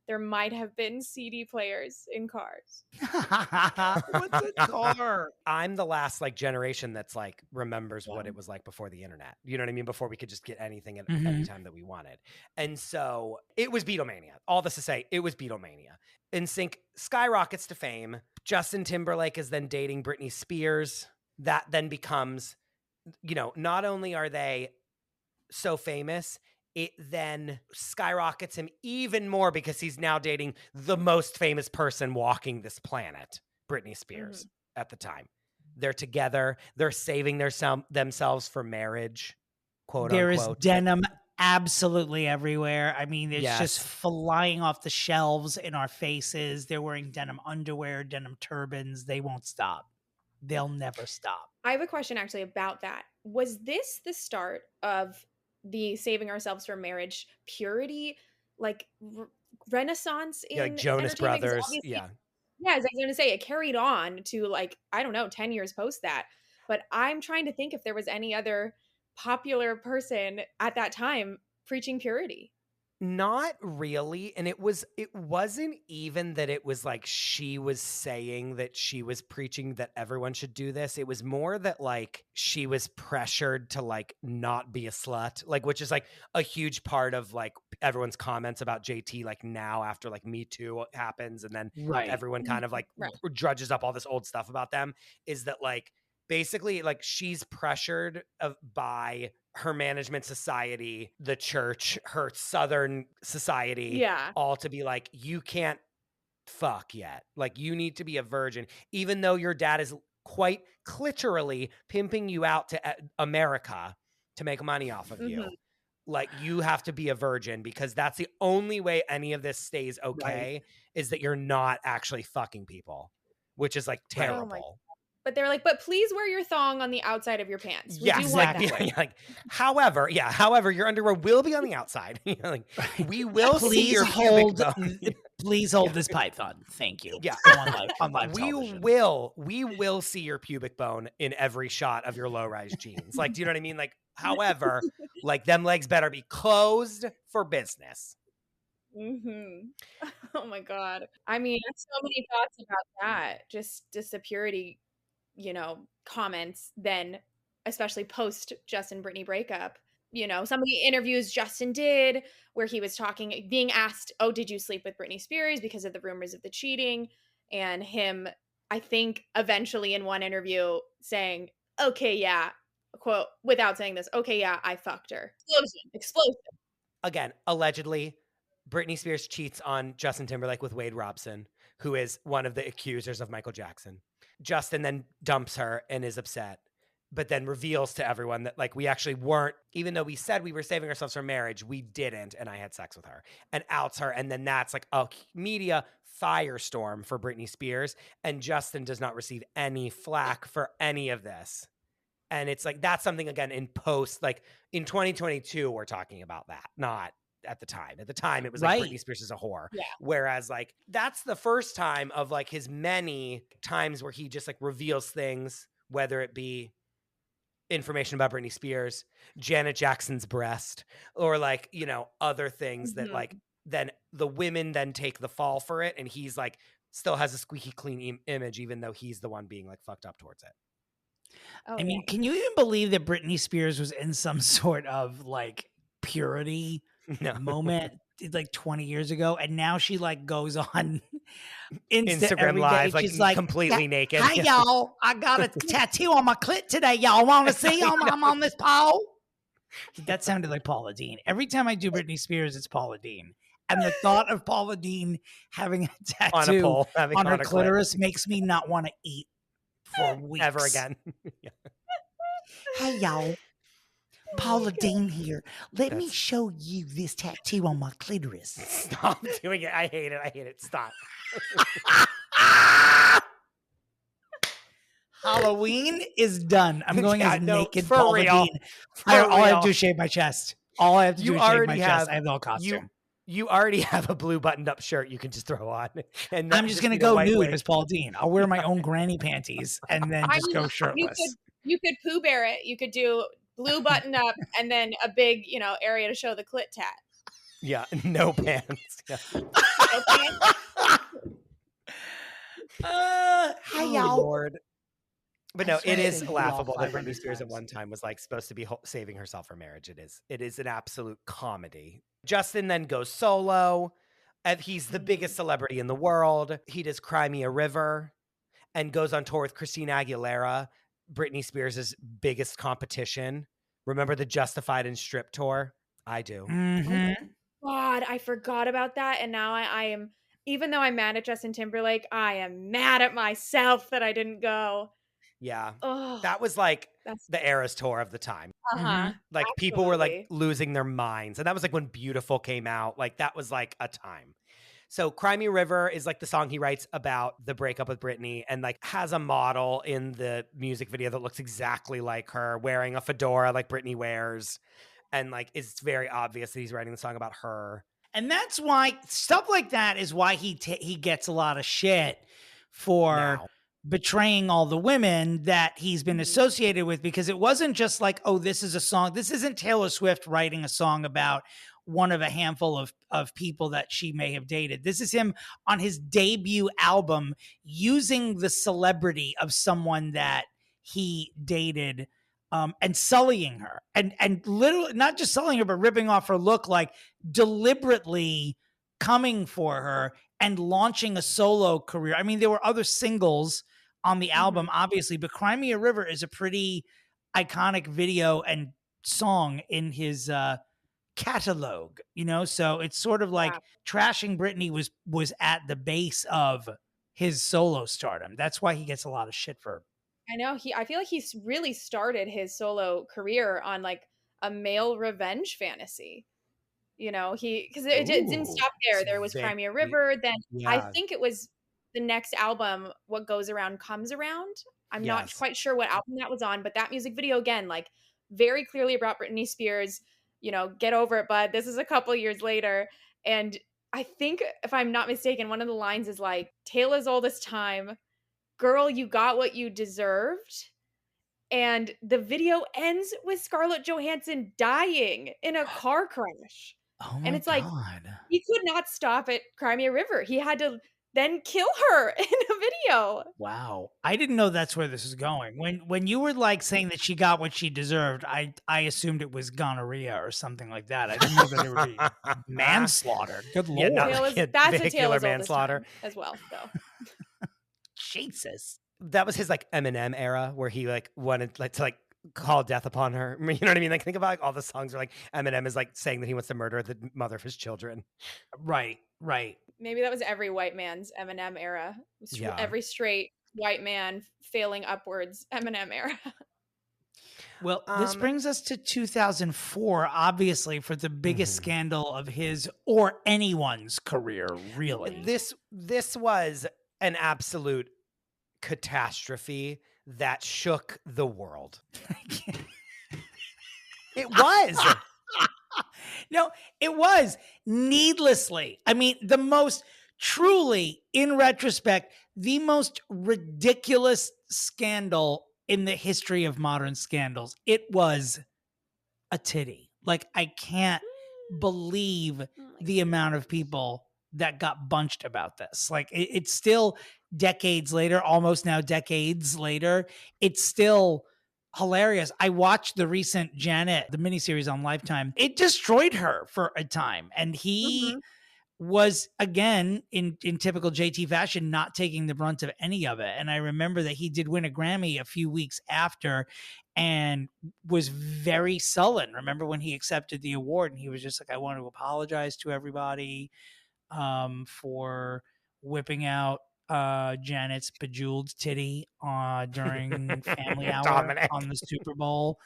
there might have been CD players in cars. What's a car? I'm the last like generation that's like remembers what it was like before the internet. You know what I mean? Before we could just get anything at any time that we wanted. And so it was Beatlemania. All this to say, it was Beatlemania. NSYNC skyrockets to fame. Justin Timberlake is then dating Britney Spears. That then becomes, you know, not only are they so famous, it then skyrockets him even more because he's now dating the most famous person walking this planet, Britney Spears, at the time. They're together. They're saving themselves for marriage, quote there unquote. There is denim absolutely everywhere. I mean, it's just flying off the shelves in our faces. They're wearing denim underwear, denim turbans. They won't stop. They'll never stop. I have a question actually about that. Was this the start of the saving ourselves for marriage purity, like renaissance in like Jonas Brothers? Yeah, as I was going to say, it carried on to like, I don't know, 10 years post that. But I'm trying to think if there was any other popular person at that time preaching purity. Not really. And it wasn't even that it was like she was saying that she was preaching that everyone should do this. It was more that like she was pressured to like not be a slut, like, which is like a huge part of like everyone's comments about JT, like now after like Me Too happens. And then everyone kind of like drudges up all this old stuff about them, is that like, basically like she's pressured by her management society, the church, her Southern society, all to be like, you can't fuck yet. Like you need to be a virgin, even though your dad is quite literally pimping you out to America to make money off of you. Like, you have to be a virgin, because that's the only way any of this stays okay, is that you're not actually fucking people, which is like terrible. But they're like, but please wear your thong on the outside of your pants. We Yeah, do want exactly. Like, however, your underwear will be on the outside. Like, we will see your pubic bone. Please hold this python. Thank you. Yeah. On live television. We will see your pubic bone in every shot of your low-rise jeans. Like, do you know what I mean? Like, however, like, them legs better be closed for business. Oh my God. I mean, so many thoughts about that. Just the purity, comments then, especially post Justin Britney breakup. Some of the interviews Justin did where he was being asked, oh, did you sleep with Britney Spears because of the rumors of the cheating? And him, I think, eventually in one interview saying, okay, yeah, quote, without saying this, okay, yeah, I fucked her. Explosion. Again, allegedly, Britney Spears cheats on Justin Timberlake with Wade Robson, who is one of the accusers of Michael Jackson. Justin then dumps her and is upset, but then reveals to everyone that, like, we actually weren't, even though we said we were saving ourselves for marriage, we didn't, and I had sex with her, and outs her. And then that's like a media firestorm for Britney Spears, and Justin does not receive any flack for any of this. And it's like, that's something, again, in post, like in 2022, we're talking about that, not at the time. At the time, it was like Britney Spears is a whore. Yeah. Whereas, like, that's the first time of like his many times where he just like reveals things, whether it be information about Britney Spears, Janet Jackson's breast, or like, other things that like then the women then take the fall for it, and he's like still has a squeaky clean image, even though he's the one being like fucked up towards it. I mean, can you even believe that Britney Spears was in some sort of like purity moment like 20 years ago, and now she like goes on Instagram Live, like, she's like completely naked. Hey y'all, I got a tattoo on my clit today. Y'all want to see? I'm on this pole. That sounded like Paula Deen. Every time I do Britney Spears, it's Paula Deen. And the thought of Paula Deen having a tattoo on a pole, on her clitoris makes me not want to eat for weeks. Ever again. Hey y'all, Paula Deen here. Let me show you this tattoo on my clitoris. Stop doing it. I hate it. Stop. Halloween is done. I'm going as naked for Paula real. Deen. All I have to do is shave my chest. All I have to do is shave my chest. I have no costume. You already have a blue buttoned up shirt you can just throw on. And I'm just going to go nude as Paul Dean. I'll wear my own granny panties and then just go shirtless. You could Pooh Bear it. You could do blue button up and then a big, area to show the clit tat. Yeah, no pants. Yeah. No pants. Hi, y'all. Lord. But no, it is laughable that Britney Spears at one time was like supposed to be saving herself for marriage. It is an absolute comedy. Justin then goes solo. He's the biggest celebrity in the world. He does Cry Me a River and goes on tour with Christina Aguilera, Britney Spears' biggest competition. Remember the Justified and Strip tour? I do. Mm-hmm. God, I forgot about that. And now I am, even though I'm mad at Justin Timberlake, I am mad at myself that I didn't go. Yeah. That was like the Eras tour of the time. Uh-huh. Like people were like losing their minds. And that was like when Beautiful came out. Like that was like a time. So Cry Me a River is like the song he writes about the breakup with Britney, and like has a model in the music video that looks exactly like her, wearing a fedora like Britney wears. And like it's very obvious that he's writing the song about her. And that's why stuff like that is why he gets a lot of shit for betraying all the women that he's been associated with, because it wasn't just like, oh, this is a song. This isn't Taylor Swift writing a song about one of a handful of people that she may have dated. This is him on his debut album using the celebrity of someone that he dated and sullying her and literally not just sullying her, but ripping off her look, like deliberately coming for her and launching a solo career. I mean, there were other singles on the album, obviously, but Cry Me a River is a pretty iconic video and song in his catalog, you know? So it's sort of like trashing Britney was at the base of his solo stardom. That's why he gets a lot of shit for I know I feel like he's really started his solo career on like a male revenge fantasy. You know, because it didn't stop there. There was Cry Me a River. Then I think it was the next album, What Goes Around Comes Around. I'm not quite sure what album that was on, but that music video, again, like very clearly about Britney Spears, you know, get over it, bud. This is a couple years later. And I think, if I'm not mistaken, one of the lines is like, tale as old as time, girl, you got what you deserved. And the video ends with Scarlett Johansson dying in a car crash. Oh my and it's like, God. he could not stop at Cry Me a River. He had to then kill her in a video. Wow. I didn't know that's where this is going. When you were like saying that she got what she deserved, I assumed it was gonorrhea or something like that. I didn't know that it would be manslaughter. Good Lord. That's a tale as manslaughter as well. So. Jesus. That was his like Eminem era where he like wanted like to like call death upon her. You know what I mean? Like think about like all the songs are like Eminem is like saying that he wants to murder the mother of his children. Right. Maybe that was every white man's Eminem era. Every straight white man failing upwards Eminem era. Well, this brings us to 2004, obviously, for the biggest scandal of his or anyone's career, really. This was an absolute catastrophe that shook the world. It was. No, it was needlessly. I mean, the most truly, in retrospect, the most ridiculous scandal in the history of modern scandals. It was a titty. Like, I can't believe the amount of people that got bunched about this. Like, it's still decades later, almost now decades later, it's still hilarious. I watched the recent Janet, the miniseries on Lifetime. It destroyed her for a time. And he was, again, in typical JT fashion, not taking the brunt of any of it. And I remember that he did win a Grammy a few weeks after and was very sullen. Remember when he accepted the award and he was just like, I want to apologize to everybody for whipping out Janet's bejeweled titty during Family Hour Dominick. on the Super Bowl.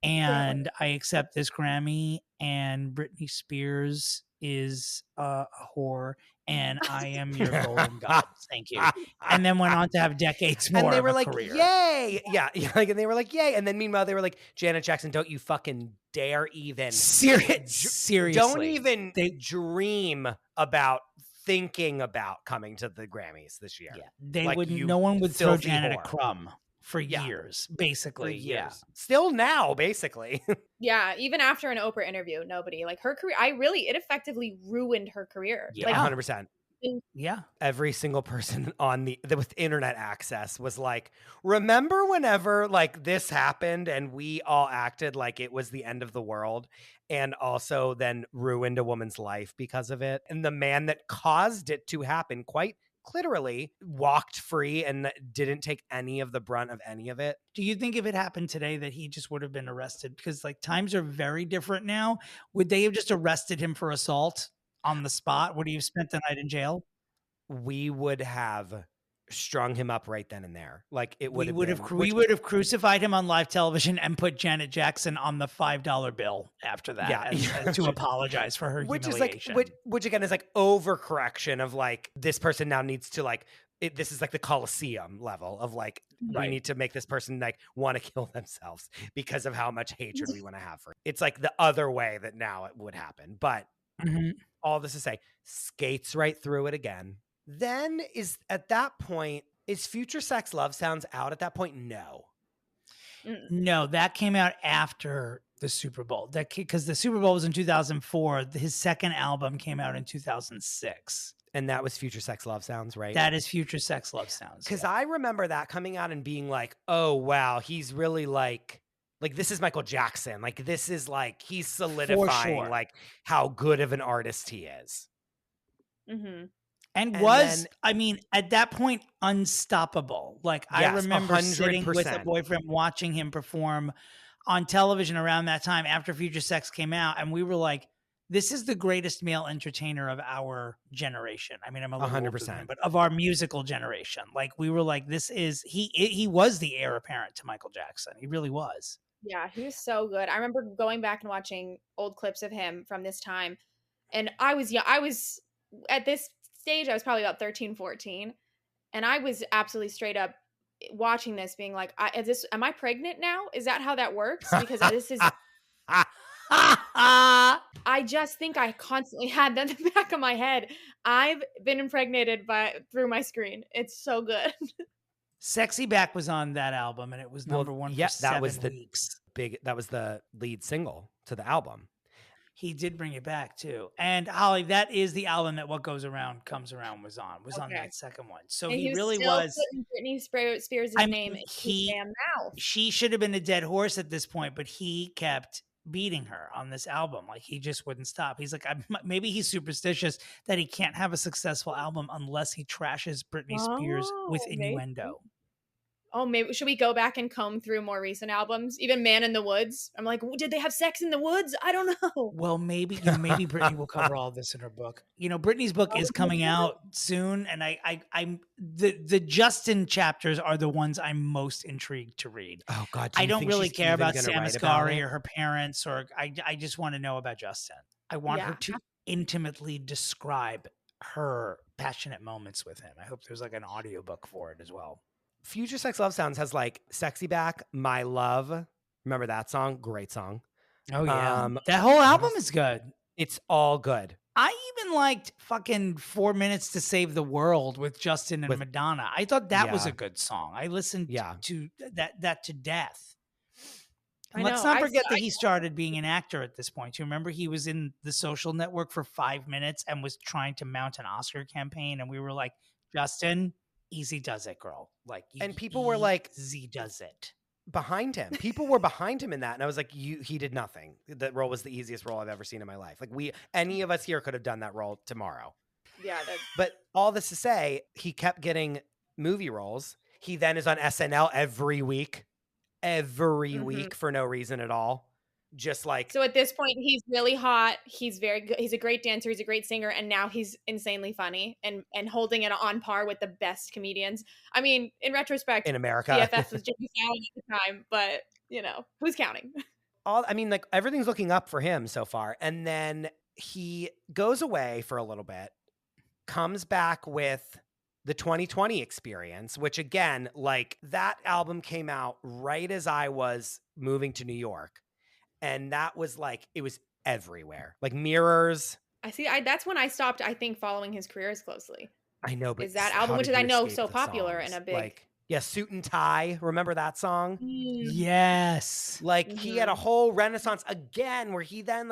And I accept this Grammy, and Britney Spears is a whore, and I am your golden god. Thank you. And then went on to have decades more and they of were a like, career. Yay! Yeah, like, and they were like, yay! And then meanwhile, they were like, Janet Jackson, don't you fucking dare even seriously, don't even dream about thinking about coming to the Grammys this year. Yeah, they like, wouldn't. No one would throw Janet whore. a crumb for years, basically. For years. Still now, basically. Yeah, even after an Oprah interview, nobody, like, her career. it effectively ruined her career. Yeah, like, 100%. Yeah, every single person on with internet access was like, remember whenever like this happened and we all acted like it was the end of the world, and also then ruined a woman's life because of it, and the man that caused it to happen quite literally walked free and didn't take any of the brunt of any of it. Do you think if it happened today that he just would have been arrested? Because like times are very different now. Would they have just arrested him for assault on the spot? Would he have spent the night in jail? We would have strung him up right then and there. Like it would we would have crucified him on live television and put Janet Jackson on the $5 bill after that, to apologize for her humiliation. Which again is like overcorrection of like, this person now needs to like, this is like the Colosseum level of like, we need to make this person like want to kill themselves because of how much hatred we want to have for it. It's like the other way that now it would happen. But all this to say, skates right through it again. Then at that point, is Future Sex Love Sounds out at that point? No, that came out after the Super Bowl. Because the Super Bowl was in 2004. His second album came out in 2006. And that was Future Sex Love Sounds, right? That is Future Sex Love Sounds. Because I remember that coming out and being like, oh, wow, he's really like this is Michael Jackson. Like, this is like, he's solidifying like how good of an artist he is. Mm-hmm. And was, I mean, at that point, unstoppable. Like, I remember 100%. Sitting with a boyfriend watching him perform on television around that time after Future Sex came out. And we were like, this is the greatest male entertainer of our generation. I mean, I'm a little older than him, 100%. but of our musical generation. Like, we were like, this is, he was the heir apparent to Michael Jackson. He really was. Yeah, he was so good. I remember going back and watching old clips of him from this time. And I was young. I was at this stage, I was probably about 13, 14. And I was absolutely straight up watching this being like, am I pregnant now? Is that how that works? Because this is, I just think I constantly had that in the back of my head. I've been impregnated through my screen. It's so good. Sexy Back was on that album, and it was number one for 7 weeks. That was the lead single to the album. He did bring it back too. And Holly, that is the album that What Goes Around Comes Around was on that second one. So and he really still was putting Britney Spears' name in his damn mouth. She should have been a dead horse at this point, but he kept beating her on this album. Like, he just wouldn't stop. He's like, maybe he's superstitious that he can't have a successful album unless he trashes Britney Spears with innuendo. Oh, maybe should we go back and comb through more recent albums? Even Man in the Woods. I'm like, did they have sex in the woods? I don't know. Well, maybe Britney will cover all this in her book. Britney's book is coming out soon, and I'm the Justin chapters are the ones I'm most intrigued to read. Oh God, I don't really care about Sam Asghari or her parents, or I just want to know about Justin. I want her to intimately describe her passionate moments with him. I hope there's like an audiobook for it as well. Future Sex Love Sounds has like Sexy Back, My Love. Remember that song? Great song. Oh yeah. That whole album is good. It's all good. I even liked fucking 4 Minutes to Save the World with Justin and Madonna. I thought that was a good song. I listened to that to death. And let's not forget that he started being an actor at this point. You remember he was in The Social Network for 5 minutes and was trying to mount an Oscar campaign. And we were like, Justin, easy does it, girl. Like, and people were like, easy does it. Behind him. People were behind him in that. And I was like, he did nothing. That role was the easiest role I've ever seen in my life. Like, any of us here could have done that role tomorrow. Yeah. But all this to say, he kept getting movie roles. He then is on SNL every week for no reason at all. Just like, so at this point, he's really hot. He's very good. He's a great dancer. He's a great singer. And now he's insanely funny and holding it on par with the best comedians. I mean, in retrospect, in America, BFF was Jimmy Fallon at the time, but who's counting? Like everything's looking up for him so far. And then he goes away for a little bit, comes back with the 2020 Experience, which again, like that album came out right as I was moving to New York. And that was like, it was everywhere. Like Mirrors. I see. That's when I stopped, I think, following his career as closely. I know, but is that album, which is I know so popular and a big. Like, yeah, Suit and Tie. Remember that song? Yes. Like he had a whole renaissance again, where he then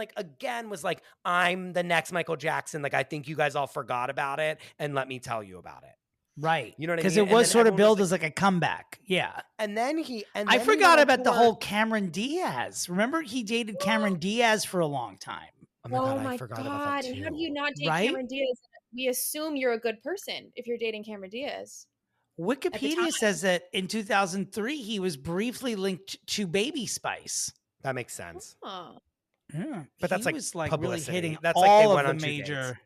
was like, I'm the next Michael Jackson. Like, I think you guys all forgot about it, and let me tell you about it. Right. You know what I mean? Because it was sort of billed as like a comeback. Yeah. And then I forgot about the whole Cameron Diaz. Remember, he dated Cameron Diaz for a long time. Oh my God. And how do you not date Cameron Diaz? We assume you're a good person if you're dating Cameron Diaz. Wikipedia says that in 2003, he was briefly linked to Baby Spice. That makes sense. Oh. Yeah. But that's like was like publicity. Really hitting that's all like they went of on the major. Dates.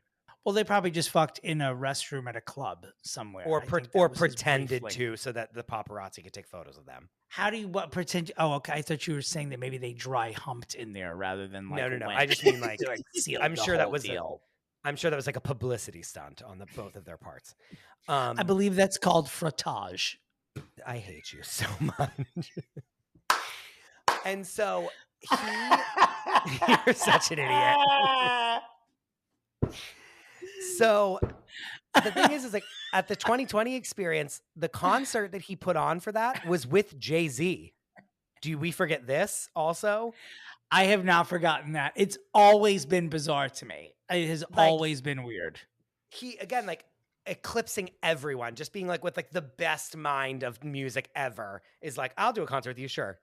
Well, they probably just fucked in a restroom at a club somewhere. Or pretended to, so that the paparazzi could take photos of them. How do you pretend? Oh, okay. I thought you were saying that maybe they dry humped in there rather than like. No. I just mean like, I'm sure that was deal. I'm sure that was like a publicity stunt on both of their parts. I believe that's called frottage. I hate you so much. And so you're such an idiot. So the thing is like at the 2020 Experience, the concert that he put on for that was with Jay-Z. Do we forget this also? I have not forgotten that. It's always been bizarre to me. It has always been weird. He, again, like eclipsing everyone, just being like with like the best mind of music ever is like, I'll do a concert with you. Sure.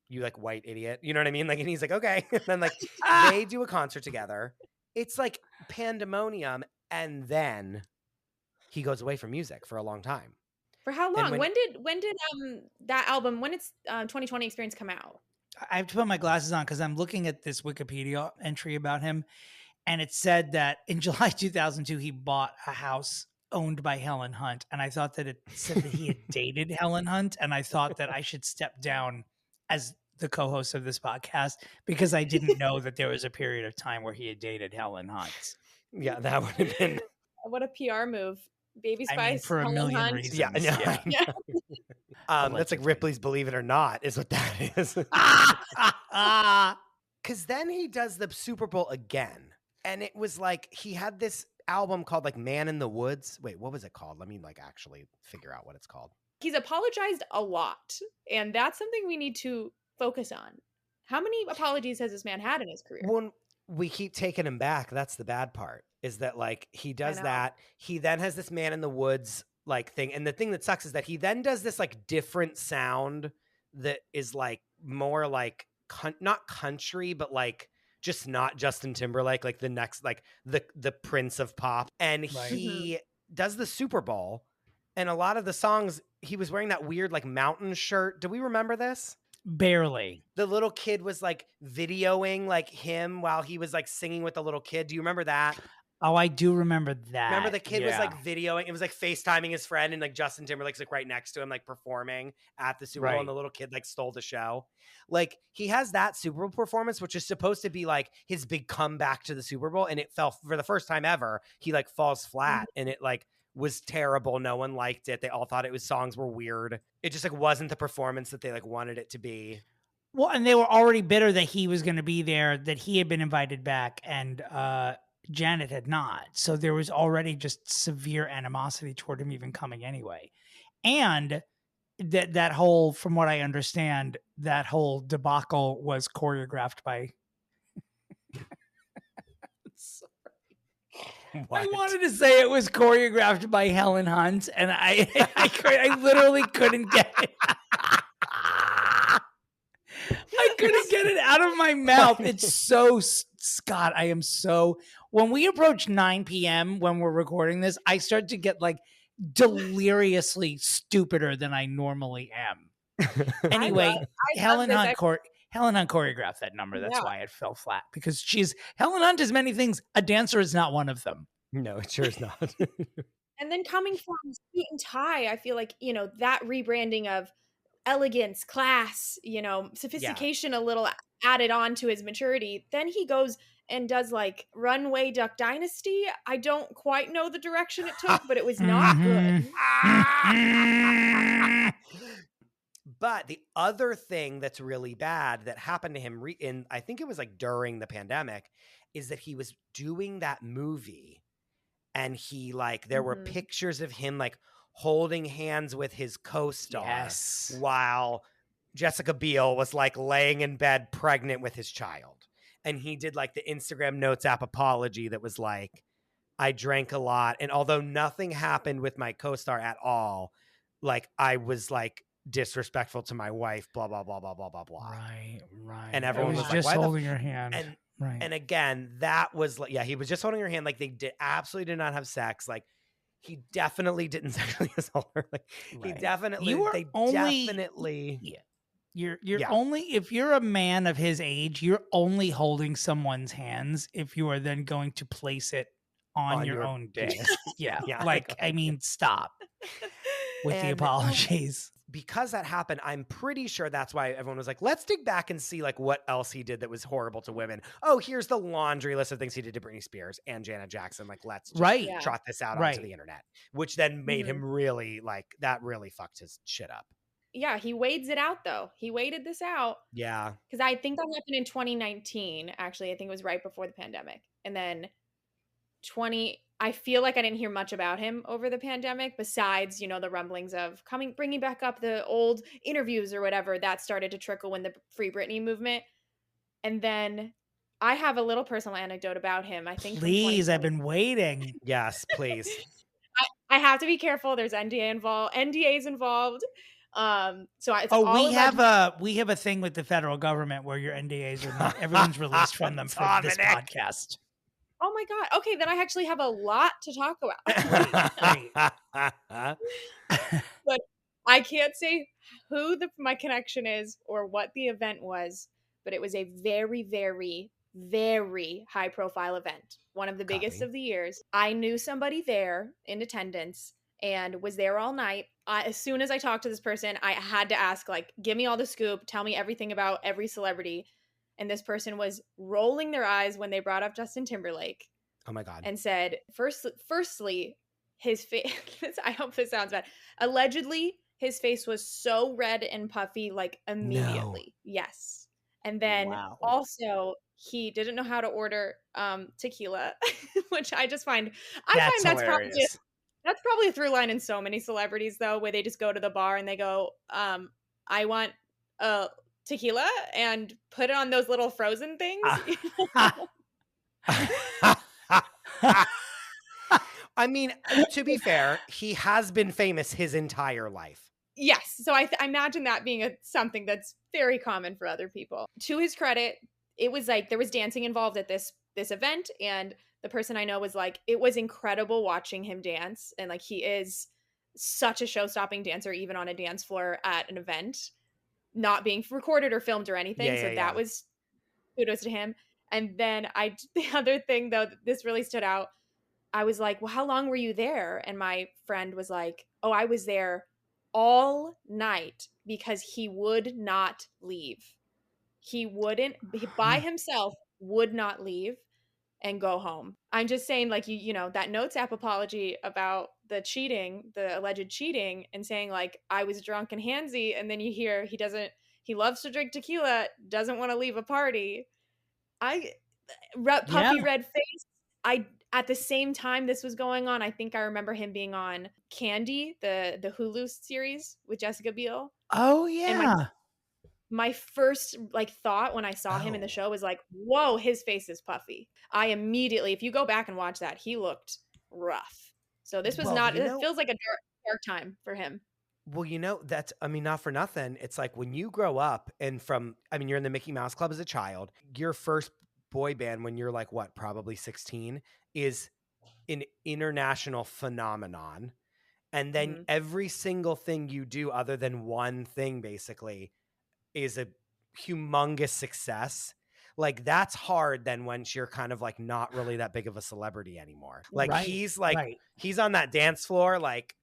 You like white idiot. You know what I mean? Like, and he's like, okay. And then like they do a concert together. It's like pandemonium. And then he goes away from music for a long time. For how long? When did that album, when its 2020 Experience come out? I have to put my glasses on because I'm looking at this Wikipedia entry about him. And it said that in July 2002, he bought a house owned by Helen Hunt. And I thought that it said that he had dated Helen Hunt. And I thought that I should step down as the co-host of this podcast because I didn't know that there was a period of time where he had dated Helen Hunt. Yeah, that would have been. What a PR move. Baby Spice. I mean, for Helen a million Hunt. reasons. Yeah, no, Yeah. that's like Ripley's Believe It or Not is what that is. Because then he does the Super Bowl again. And it was like he had this album called like Man in the Woods. Wait, what was it called? Let me like actually figure out what it's called. He's apologized a lot. And that's something we need to focus on. How many apologies has this man had in his career? When we keep taking him back, that's the bad part, is that like he does that. He then has this Man in the Woods like thing. And the thing that sucks is that he then does this like different sound that is like more like not country, but like just not Justin Timberlake, like the next, like the Prince of Pop. And he does the Super Bowl. And a lot of the songs, he was wearing that weird like mountain shirt. Do we remember this? Barely. The little kid was like videoing like him while he was like singing with the little kid. Do you remember that? Oh, I do remember that. Remember the kid was like videoing. It was like FaceTiming his friend, and like Justin Timberlake's like right next to him, like performing at the Super Bowl, and the little kid like stole the show. Like he has that Super Bowl performance, which is supposed to be like his big comeback to the Super Bowl, and it fell for the first time ever. He like falls flat, and it like was terrible. No one liked it. They all thought songs were weird. It just like wasn't the performance that they like wanted it to be. Well, and they were already bitter that he was going to be there, that he had been invited back, and Janet had not. So there was already just severe animosity toward him even coming anyway. And that whole, from what I understand, that whole debacle was choreographed by... What? I wanted to say it was choreographed by Helen Hunt, and I literally couldn't get it. I couldn't get it out of my mouth. It's so, Scott, I am so... When we approach 9 p.m. when we're recording this, I start to get like deliriously stupider than I normally am. Anyway, Helen Hunt choreographed that number. That's why it fell flat, because Helen Hunt is many things. A dancer is not one of them. No, it sure is not. And then coming from suit and tie, I feel like, that rebranding of elegance, class, sophistication, a little added on to his maturity. Then he goes and does like Runway Duck Dynasty. I don't quite know the direction it took, but it was not good. But the other thing that's really bad that happened to him I think it was like during the pandemic, is that he was doing that movie, and he like there were pictures of him like holding hands with his co-star while Jessica Biel was like laying in bed pregnant with his child. And he did like the Instagram Notes app apology that was like, I drank a lot, and although nothing happened with my co-star at all, like I was like disrespectful to my wife, blah, blah, blah, blah, blah, blah, blah. Right. And everyone was just like, holding her hand. And again, that was like, he was just holding her hand. Like they absolutely did not have sex. Like he definitely didn't sexually assault her. Like he definitely, You're only, if you're a man of his age, you're only holding someone's hands if you are then going to place it on your own dick. I mean, stop with the apologies. Because that happened, I'm pretty sure that's why everyone was like, let's dig back and see like what else he did that was horrible to women. Oh, here's the laundry list of things he did to Britney Spears and Janet Jackson. Like, let's just trot this out onto the internet, which then made him really like, that really fucked his shit up. Yeah, he wades it out though. He waited this out. Yeah. Because I think that happened in 2019. Actually, I think it was right before the pandemic. And then I feel like I didn't hear much about him over the pandemic, besides, the rumblings of bringing back up the old interviews or whatever that started to trickle when the Free Britney movement. And then I have a little personal anecdote about him. I think. Please, I've been waiting. Yes, please. I have to be careful. There's NDAs involved. We have a thing with the federal government where your NDAs are not, everyone's released from them for this podcast. Oh my God. Okay, then I actually have a lot to talk about. But I can't say who my connection is or what the event was, but it was a very, very very high profile event, one of the biggest of the years. I knew somebody there in attendance and was there all night. As soon as I talked to this person, I had to ask, like, give me all the scoop, tell me everything about every celebrity. And this person was rolling their eyes when they brought up Justin Timberlake. Oh my God. And said, firstly, his face, I hope this sounds bad. Allegedly, his face was so red and puffy, like immediately. No. Yes. And then also he didn't know how to order tequila, which I just find, that's probably a through line in so many celebrities though, where they just go to the bar and they go, I want tequila and put it on those little frozen things. I mean, to be fair, he has been famous his entire life. Yes. So I imagine that being something that's very common for other people. To his credit, it was like there was dancing involved at this event. And the person I know was like, it was incredible watching him dance. And like, he is such a show-stopping dancer, even on a dance floor at an event, not being recorded or filmed or anything. That was kudos to him. And then the other thing though, this really stood out. I was like, well, how long were you there? And my friend was like, oh, I was there all night because he would not leave. He wouldn't, by himself, would not leave and go home. I'm just saying, like, you know, that Notes app apology about the cheating, the alleged cheating, and saying like, I was drunk and handsy. And then you hear he loves to drink tequila, doesn't want to leave a party. Puffy red face. At the same time this was going on, I think I remember him being on Candy, the Hulu series with Jessica Biel. Oh yeah. And my first like thought when I saw him in the show was like, whoa, his face is puffy. I immediately, if you go back and watch that, he looked rough. So this was it feels like a dark time for him. Well, you know, that's, I mean, not for nothing. It's like when you grow up and you're in the Mickey Mouse Club as a child, your first boy band when you're like, what, probably 16 is an international phenomenon. And then every single thing you do other than one thing basically is a humongous success. Like that's hard then once you're kind of like not really that big of a celebrity anymore. Like he's on that dance floor, like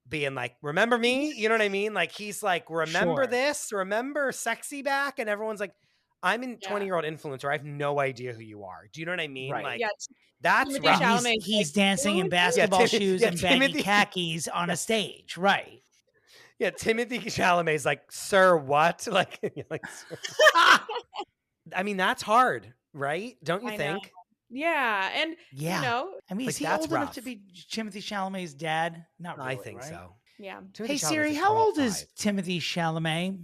being like, remember me? You know what I mean? Like he's like, remember this, remember Sexy Back? And everyone's like, I'm a 20-year-old influencer. I have no idea who you are. Do you know what I mean? Right. Like that's rough. He's dancing in basketball shoes and baggy khakis on a stage. Right. Yeah. Timothy Chalamet's like, sir, what? Like, I mean, that's hard, right? Don't you think? Know. Yeah. And, you know. I mean, like, is he old enough to be Timothy Chalamet's dad? Not really, I think so. Yeah. Hey, Siri, how old is Timothy Chalamet?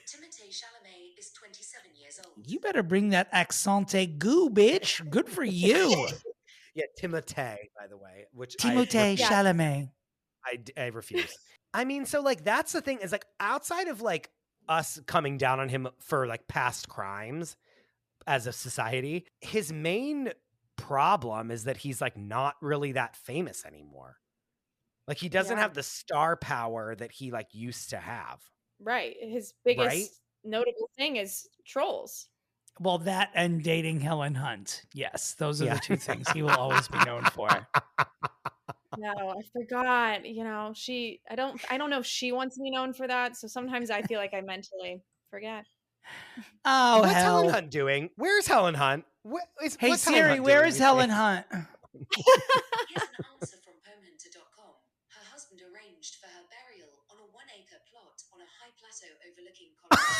Timothy Chalamet is 27 years old. You better bring that accent aigu, bitch. Good for you. Yeah, Timothée, by the way. Timothée Chalamet. I refuse. I mean, so like that's the thing is like outside of like us coming down on him for like past crimes as a society, his main problem is that he's like not really that famous anymore. Like he doesn't have the star power that he like used to have. Right. His biggest notable thing is trolls. Well, that and dating Helen Hunt. Yes, those are the two things he will always be known for. No, I forgot. You know, I don't know if she wants to be known for that. So sometimes I feel like I mentally forget. Oh, what's Helen Hunt doing? Where's Helen Hunt? Hey Siri, where is Helen Hunt? Here's an answer from Homehunter.com. Her husband arranged for her burial on a 1-acre plot on a high plateau overlooking Colorado.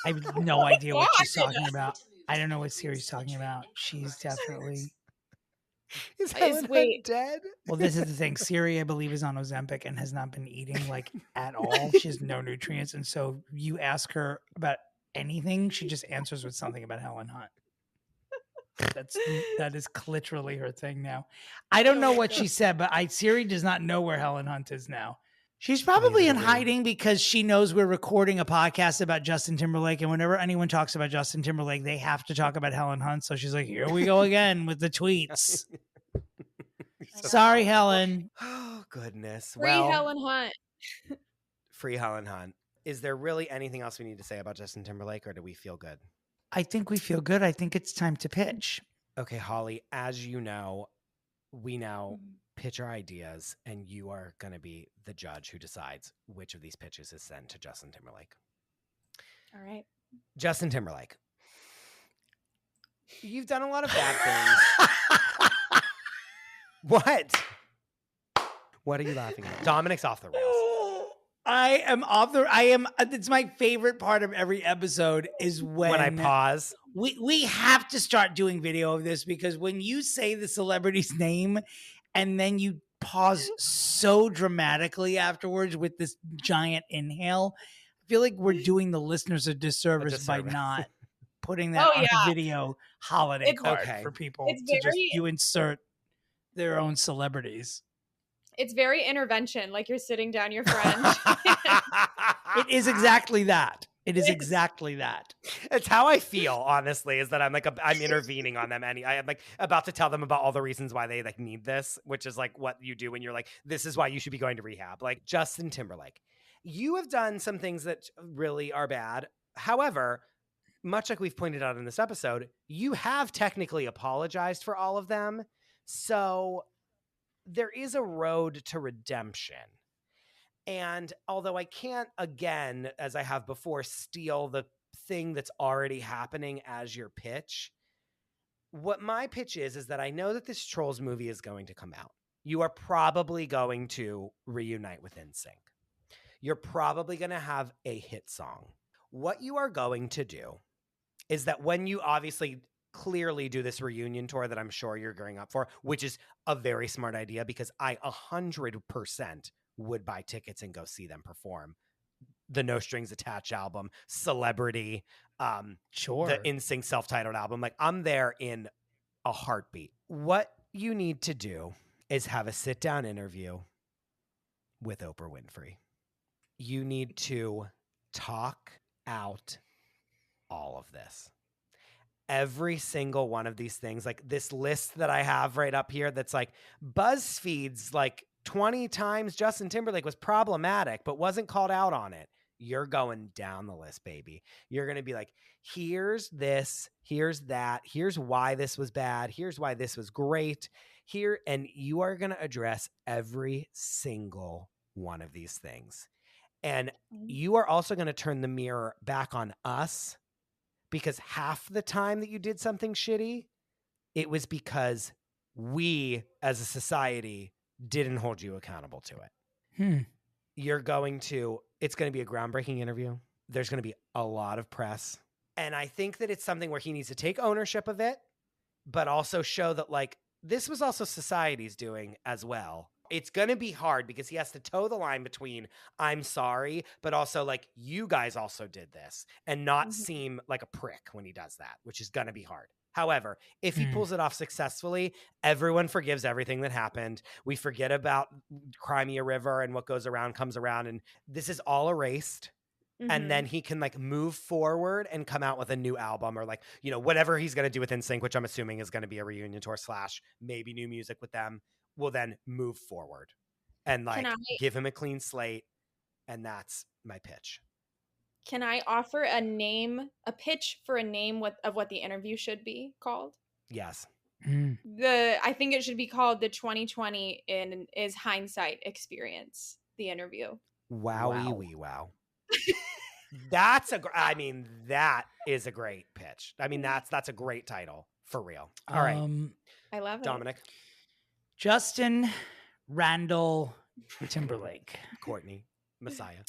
I have no idea what she's talking about. I don't know what Siri's talking about. She's definitely... Is Helen Hunt dead? Well, this is the thing. Siri, I believe, is on Ozempic and has not been eating like at all. She has no nutrients. And so you ask her about anything, she just answers with something about Helen Hunt. That is literally her thing now. I don't know what she said, but Siri does not know where Helen Hunt is now. She's probably in hiding because she knows we're recording a podcast about Justin Timberlake. And whenever anyone talks about Justin Timberlake, they have to talk about Helen Hunt. So she's like, here we go again with the tweets. Sorry, Helen. Oh, goodness. Free Helen Hunt. Free Helen Hunt. Is there really anything else we need to say about Justin Timberlake, or do we feel good? I think we feel good. I think it's time to pitch. Okay, Holly, as you know, we now pitch our ideas, and you are going to be the judge who decides which of these pitches is sent to Justin Timberlake. All right. Justin Timberlake, you've done a lot of bad things. What? What are you laughing at? Dominick's off the rails. I am it's my favorite part of every episode is when I pause. We have to start doing video of this, because when you say the celebrity's name and then you pause so dramatically afterwards with this giant inhale, I feel like we're doing the listeners a disservice by not putting that on a video holiday card for people you insert their own celebrities. It's very intervention, like you're sitting down your friend. It is exactly that. It is exactly that. It's how I feel, honestly, is that I'm like, I'm intervening on them. I am like about to tell them about all the reasons why they like need this, which is like what you do when you're like, this is why you should be going to rehab. Like, Justin Timberlake, you have done some things that really are bad. However, much like we've pointed out in this episode, you have technically apologized for all of them. So there is a road to redemption. And although I can't, again, as I have before, steal the thing that's already happening as your pitch, what my pitch is that I know that this Trolls movie is going to come out. You are probably going to reunite with NSYNC. You're probably going to have a hit song. What you are going to do is that when you obviously clearly do this reunion tour that I'm sure you're gearing up for, which is a very smart idea because I 100% would buy tickets and go see them perform. The No Strings Attached album, Celebrity, the NSYNC self-titled album. Like, I'm there in a heartbeat. What you need to do is have a sit-down interview with Oprah Winfrey. You need to talk out all of this. Every single one of these things, like this list that I have right up here that's like BuzzFeed's like 20 times Justin Timberlake was problematic but wasn't called out on it. You're going down the list, baby. You're going to be like, here's this, here's that, here's why this was bad, here's why this was great here. And you are going to address every single one of these things. And you are also going to turn the mirror back on us, because half the time that you did something shitty, it was because we as a society didn't hold you accountable to it. It's going to be a groundbreaking interview. There's going to be a lot of press. And I think that it's something where he needs to take ownership of it, but also show that like this was also society's doing as well. It's going to be hard because he has to toe the line between I'm sorry, but also like you guys also did this, and not seem like a prick when he does that, which is going to be hard. However, if he pulls it off successfully, everyone forgives everything that happened. We forget about Crimea River and what goes around comes around, and this is all erased. And then he can like move forward and come out with a new album, or like, you know, whatever he's going to do with NSYNC, which I'm assuming is going to be a reunion tour / maybe new music with them, will then move forward and like give him a clean slate. And that's my pitch. Can I offer a pitch for a name of what the interview should be called? Yes. I think it should be called the 2020 is hindsight experience, the interview. Wow. That is a great pitch. I mean, that's a great title for real. All right. I love it. Dominick. Justin Randall Timberlake. Courtney Messiah.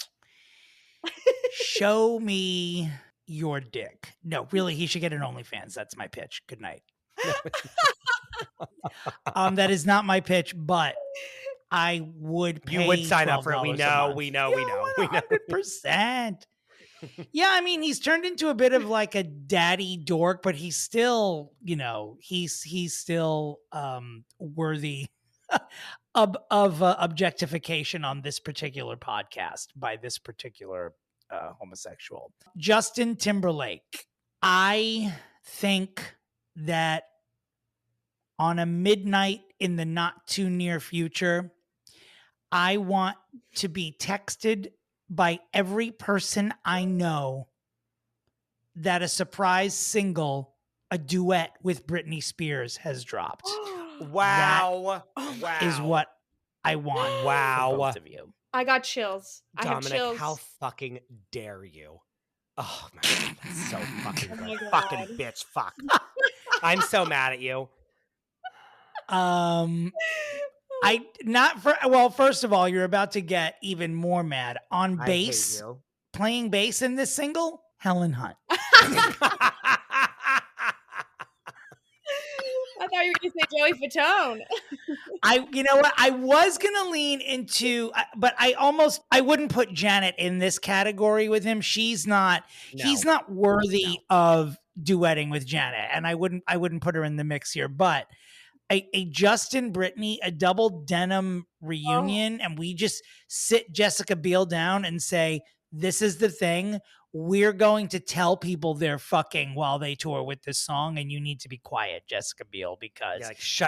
Show me your dick. No, really, he should get an OnlyFans. That's my pitch. Good night. That is not my pitch, but I would pay. You would sign up for it. We know. 100%. Yeah, I mean, he's turned into a bit of like a daddy dork, but he's still, you know, he's still worthy of objectification on this particular podcast by this particular homosexual. Justin Timberlake. I think that on a midnight in the not too near future, I want to be texted by every person I know that a surprise single, a duet with Britney Spears, has dropped. Wow. That is what I want for both of you. I got chills. Dominic, I have chills. how fucking dare you? Oh my God, that's so fucking good. my Fucking God. bitch, fuck. I'm so mad at you. First of all, you're about to get even more mad. On bass, I hate you. playing bass in this single, Helen Hunt. I thought you were going to say Joey Fatone. You know what? I was going to lean into, but I wouldn't put Janet in this category with him. He's not worthy of duetting with Janet. And I wouldn't put her in the mix here, but a Justin Brittany, a double denim reunion. And we just sit Jessica Biel down and say, this is the thing. We're going to tell people they're fucking while they tour with this song, and you need to be quiet, Jessica Biel, because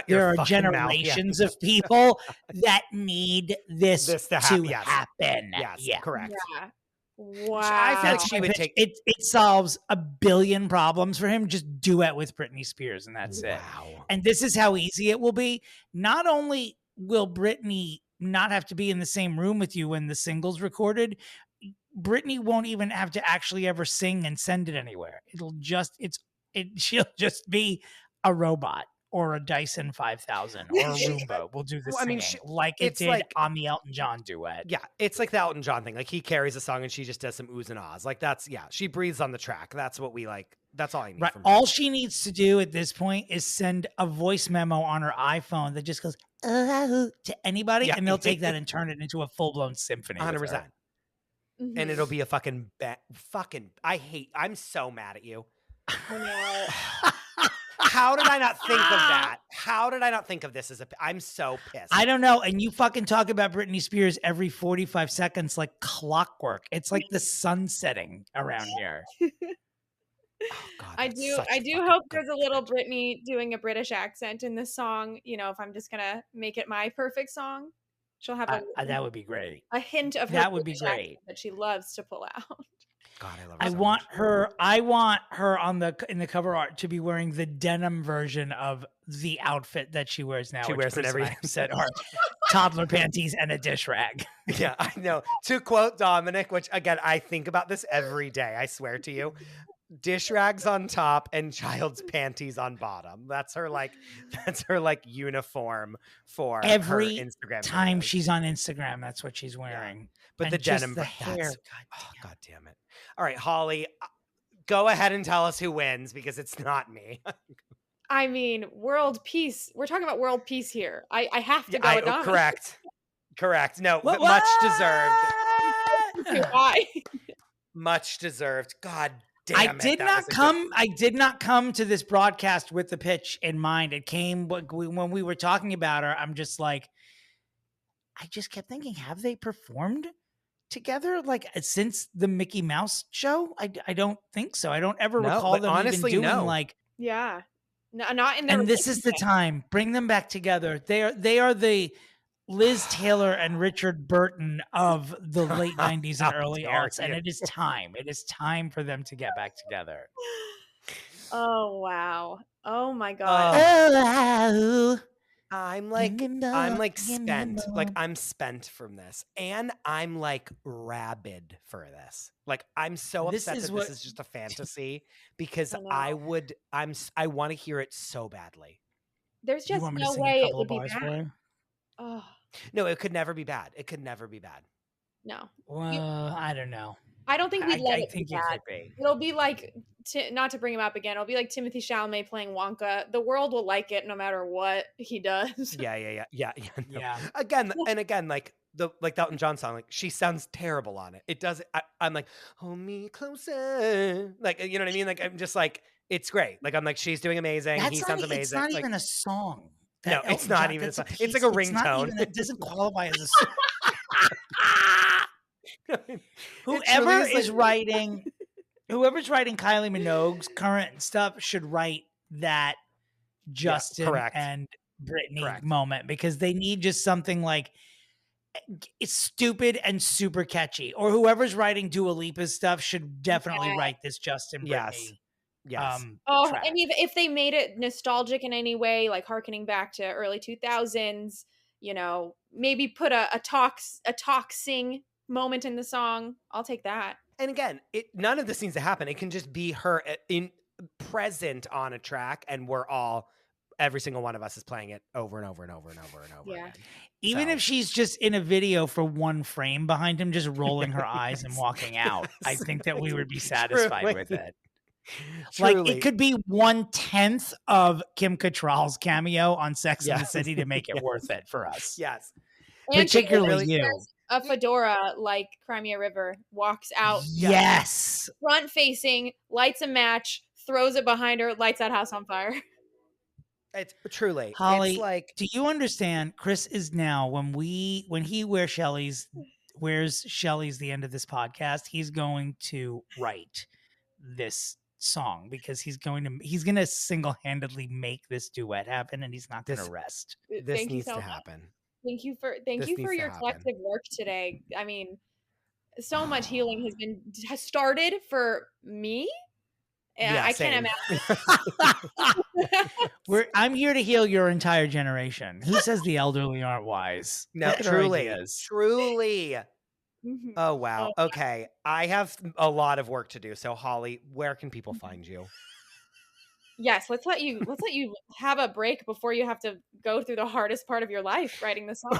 there are generations of people that need this to happen. Yes, correct. Yeah. Wow. I feel like she would take it. It solves a billion problems for him. Just duet with Britney Spears, and that's it. And this is how easy it will be. Not only will Britney not have to be in the same room with you when the single's recorded, Britney won't even have to actually ever sing and send it anywhere. She'll just be a robot or a Dyson 5000 or a Roomba. We'll do the singing like it did on the Elton John duet. Yeah, it's like the Elton John thing. Like he carries a song and she just does some oohs and ahs. Like she breathes on the track. That's what we like. That's all I need. Right. From all she needs to do at this point is send a voice memo on her iPhone that just goes to anybody, and they'll take that and turn it into a full-blown symphony. 100%. And it'll be a fucking I'm so mad at you. How did I not think of that? How did I not think of this I'm so pissed. I don't know. And you fucking talk about Britney Spears every 45 seconds like clockwork. It's like the sun setting around here. Oh God, I do hope there's a little Britney doing a British accent in this song. You know, if I'm just gonna make it my perfect song, she'll have that would be great. A hint of that would be great that she loves to pull out. God, I love her. I want her in the cover art to be wearing the denim version of the outfit that she wears now. She wears it every set are toddler panties and a dish rag. Yeah, I know. To quote Dominic, which again I think about this every day. I swear to you. Dish rags on top and child's panties on bottom. That's her uniform for every her Instagram time videos. She's on Instagram. That's what she's wearing. Yeah. But and the denim, the hair. God damn it! All right, Holly, go ahead and tell us who wins because it's not me. I mean, world peace. We're talking about world peace here. I have to go with Dominic. Correct. No, but much deserved. Why? Much deserved. God. I did not come to this broadcast with the pitch in mind. It came when we were talking about her. I'm just like, I just kept thinking, have they performed together like since the Mickey Mouse show? I don't think so. I don't ever recall them honestly even doing like. Yeah, no, not in. And this is the time. Bring them back together. They are the Liz Taylor and Richard Burton of the late 90s and early aughts, and it is time. It is time for them to get back together. Oh wow! Oh my God! I'm spent. Like I'm spent from this, and I'm like rabid for this. Like I'm so upset that this is just a fantasy because I want to hear it so badly. There's just no way it would be bad. Oh. No, it could never be bad. It could never be bad. No. Well, I don't know. I don't think we'd let it be bad. It'll be like, not to bring him up again, it'll be like Timothée Chalamet playing Wonka. The world will like it no matter what he does. Yeah. No. Again, like the Elton John song, like she sounds terrible on it. It does. I'm like, hold me closer. Like, you know what I mean? Like, I'm just like, it's great. Like, I'm like, she's doing amazing. He sounds amazing. It's not even a song. No, it's not even a song. It's like a ringtone. It doesn't qualify as a song. Whoever's writing Kylie Minogue's current stuff should write that Justin and Britney moment, because they need just something like it's stupid and super catchy. Or whoever's writing Dua Lipa's stuff should definitely write this Justin Britney. Yes. Track. And if they made it nostalgic in any way, like harkening back to early 2000s, you know, maybe put a talk sing moment in the song, I'll take that. And again, none of this needs to happen. It can just be her in present on a track, and every single one of us is playing it over and over and over and over and over again. Even if she's just in a video for one frame behind him, just rolling her eyes and walking out, I think that we would be satisfied with it. Like, it could be 1/10 of Kim Cattrall's cameo on Sex and the City to make it worth it for us. Yes. And particularly you. A fedora like Crimea River walks out. Yes. Front facing, lights a match, throws it behind her, lights that house on fire. It's truly Holly. It's like, do you understand? Chris is now when he wears Shelley's the end of this podcast, he's going to write this song because he's going to single-handedly make this duet happen, and he's not going to rest. This needs to happen. Thank you for your collective work today. I mean, so much healing has started for me. And I can't imagine. I'm here to heal your entire generation. Who says the elderly aren't wise? No, truly. Mm-hmm. Oh, wow. Okay. I have a lot of work to do. So, Holly, where can people find you? Yes, let's let you have a break before you have to go through the hardest part of your life, writing the song.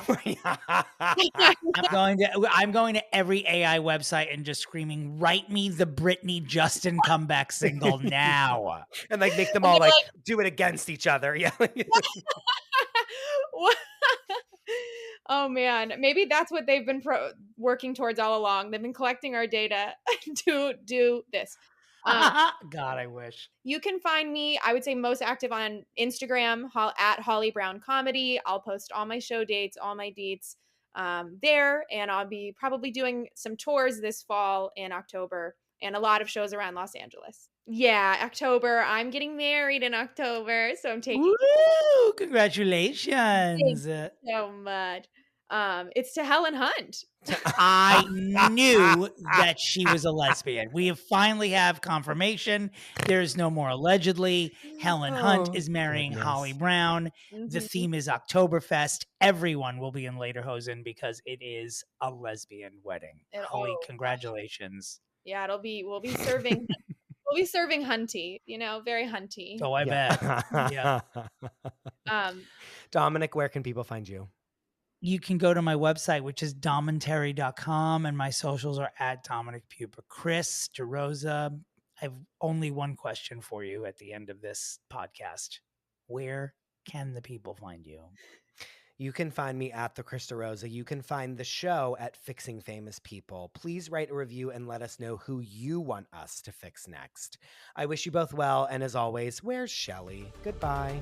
I'm going to every AI website and just screaming, "Write me the Britney Justin comeback single now," and like make them all like do it against each other. Yeah. Oh man, maybe that's what they've been working towards all along. They've been collecting our data to do this. God, I wish. You can find me, I would say, most active on Instagram at Holly Brown Comedy. I'll post all my show dates, all my deets there, and I'll be probably doing some tours this fall in October and a lot of shows around Los Angeles. Yeah, October. I'm getting married in October, so I'm taking. Woo! Congratulations! Thank you so much. It's to Helen Hunt. I knew that she was a lesbian. We have finally have confirmation. There's no more allegedly. Helen Hunt is marrying Holly Brown. Mm-hmm. The theme is Oktoberfest. Everyone will be in lederhosen because it is a lesbian wedding. Holly, congratulations. Yeah, we'll be serving we'll be serving hunty, very hunty. Oh, I bet. Yeah. Dominick, where can people find you? You can go to my website, which is dominterry.com, and my socials are at Dominick Pupa. Chris, DeRosa, I have only one question for you at the end of this podcast. Where can the people find you? You can find me at the Chris DeRosa. You can find the show at Fixing Famous People. Please write a review and let us know who you want us to fix next. I wish you both well, and as always, where's Shelley? Goodbye.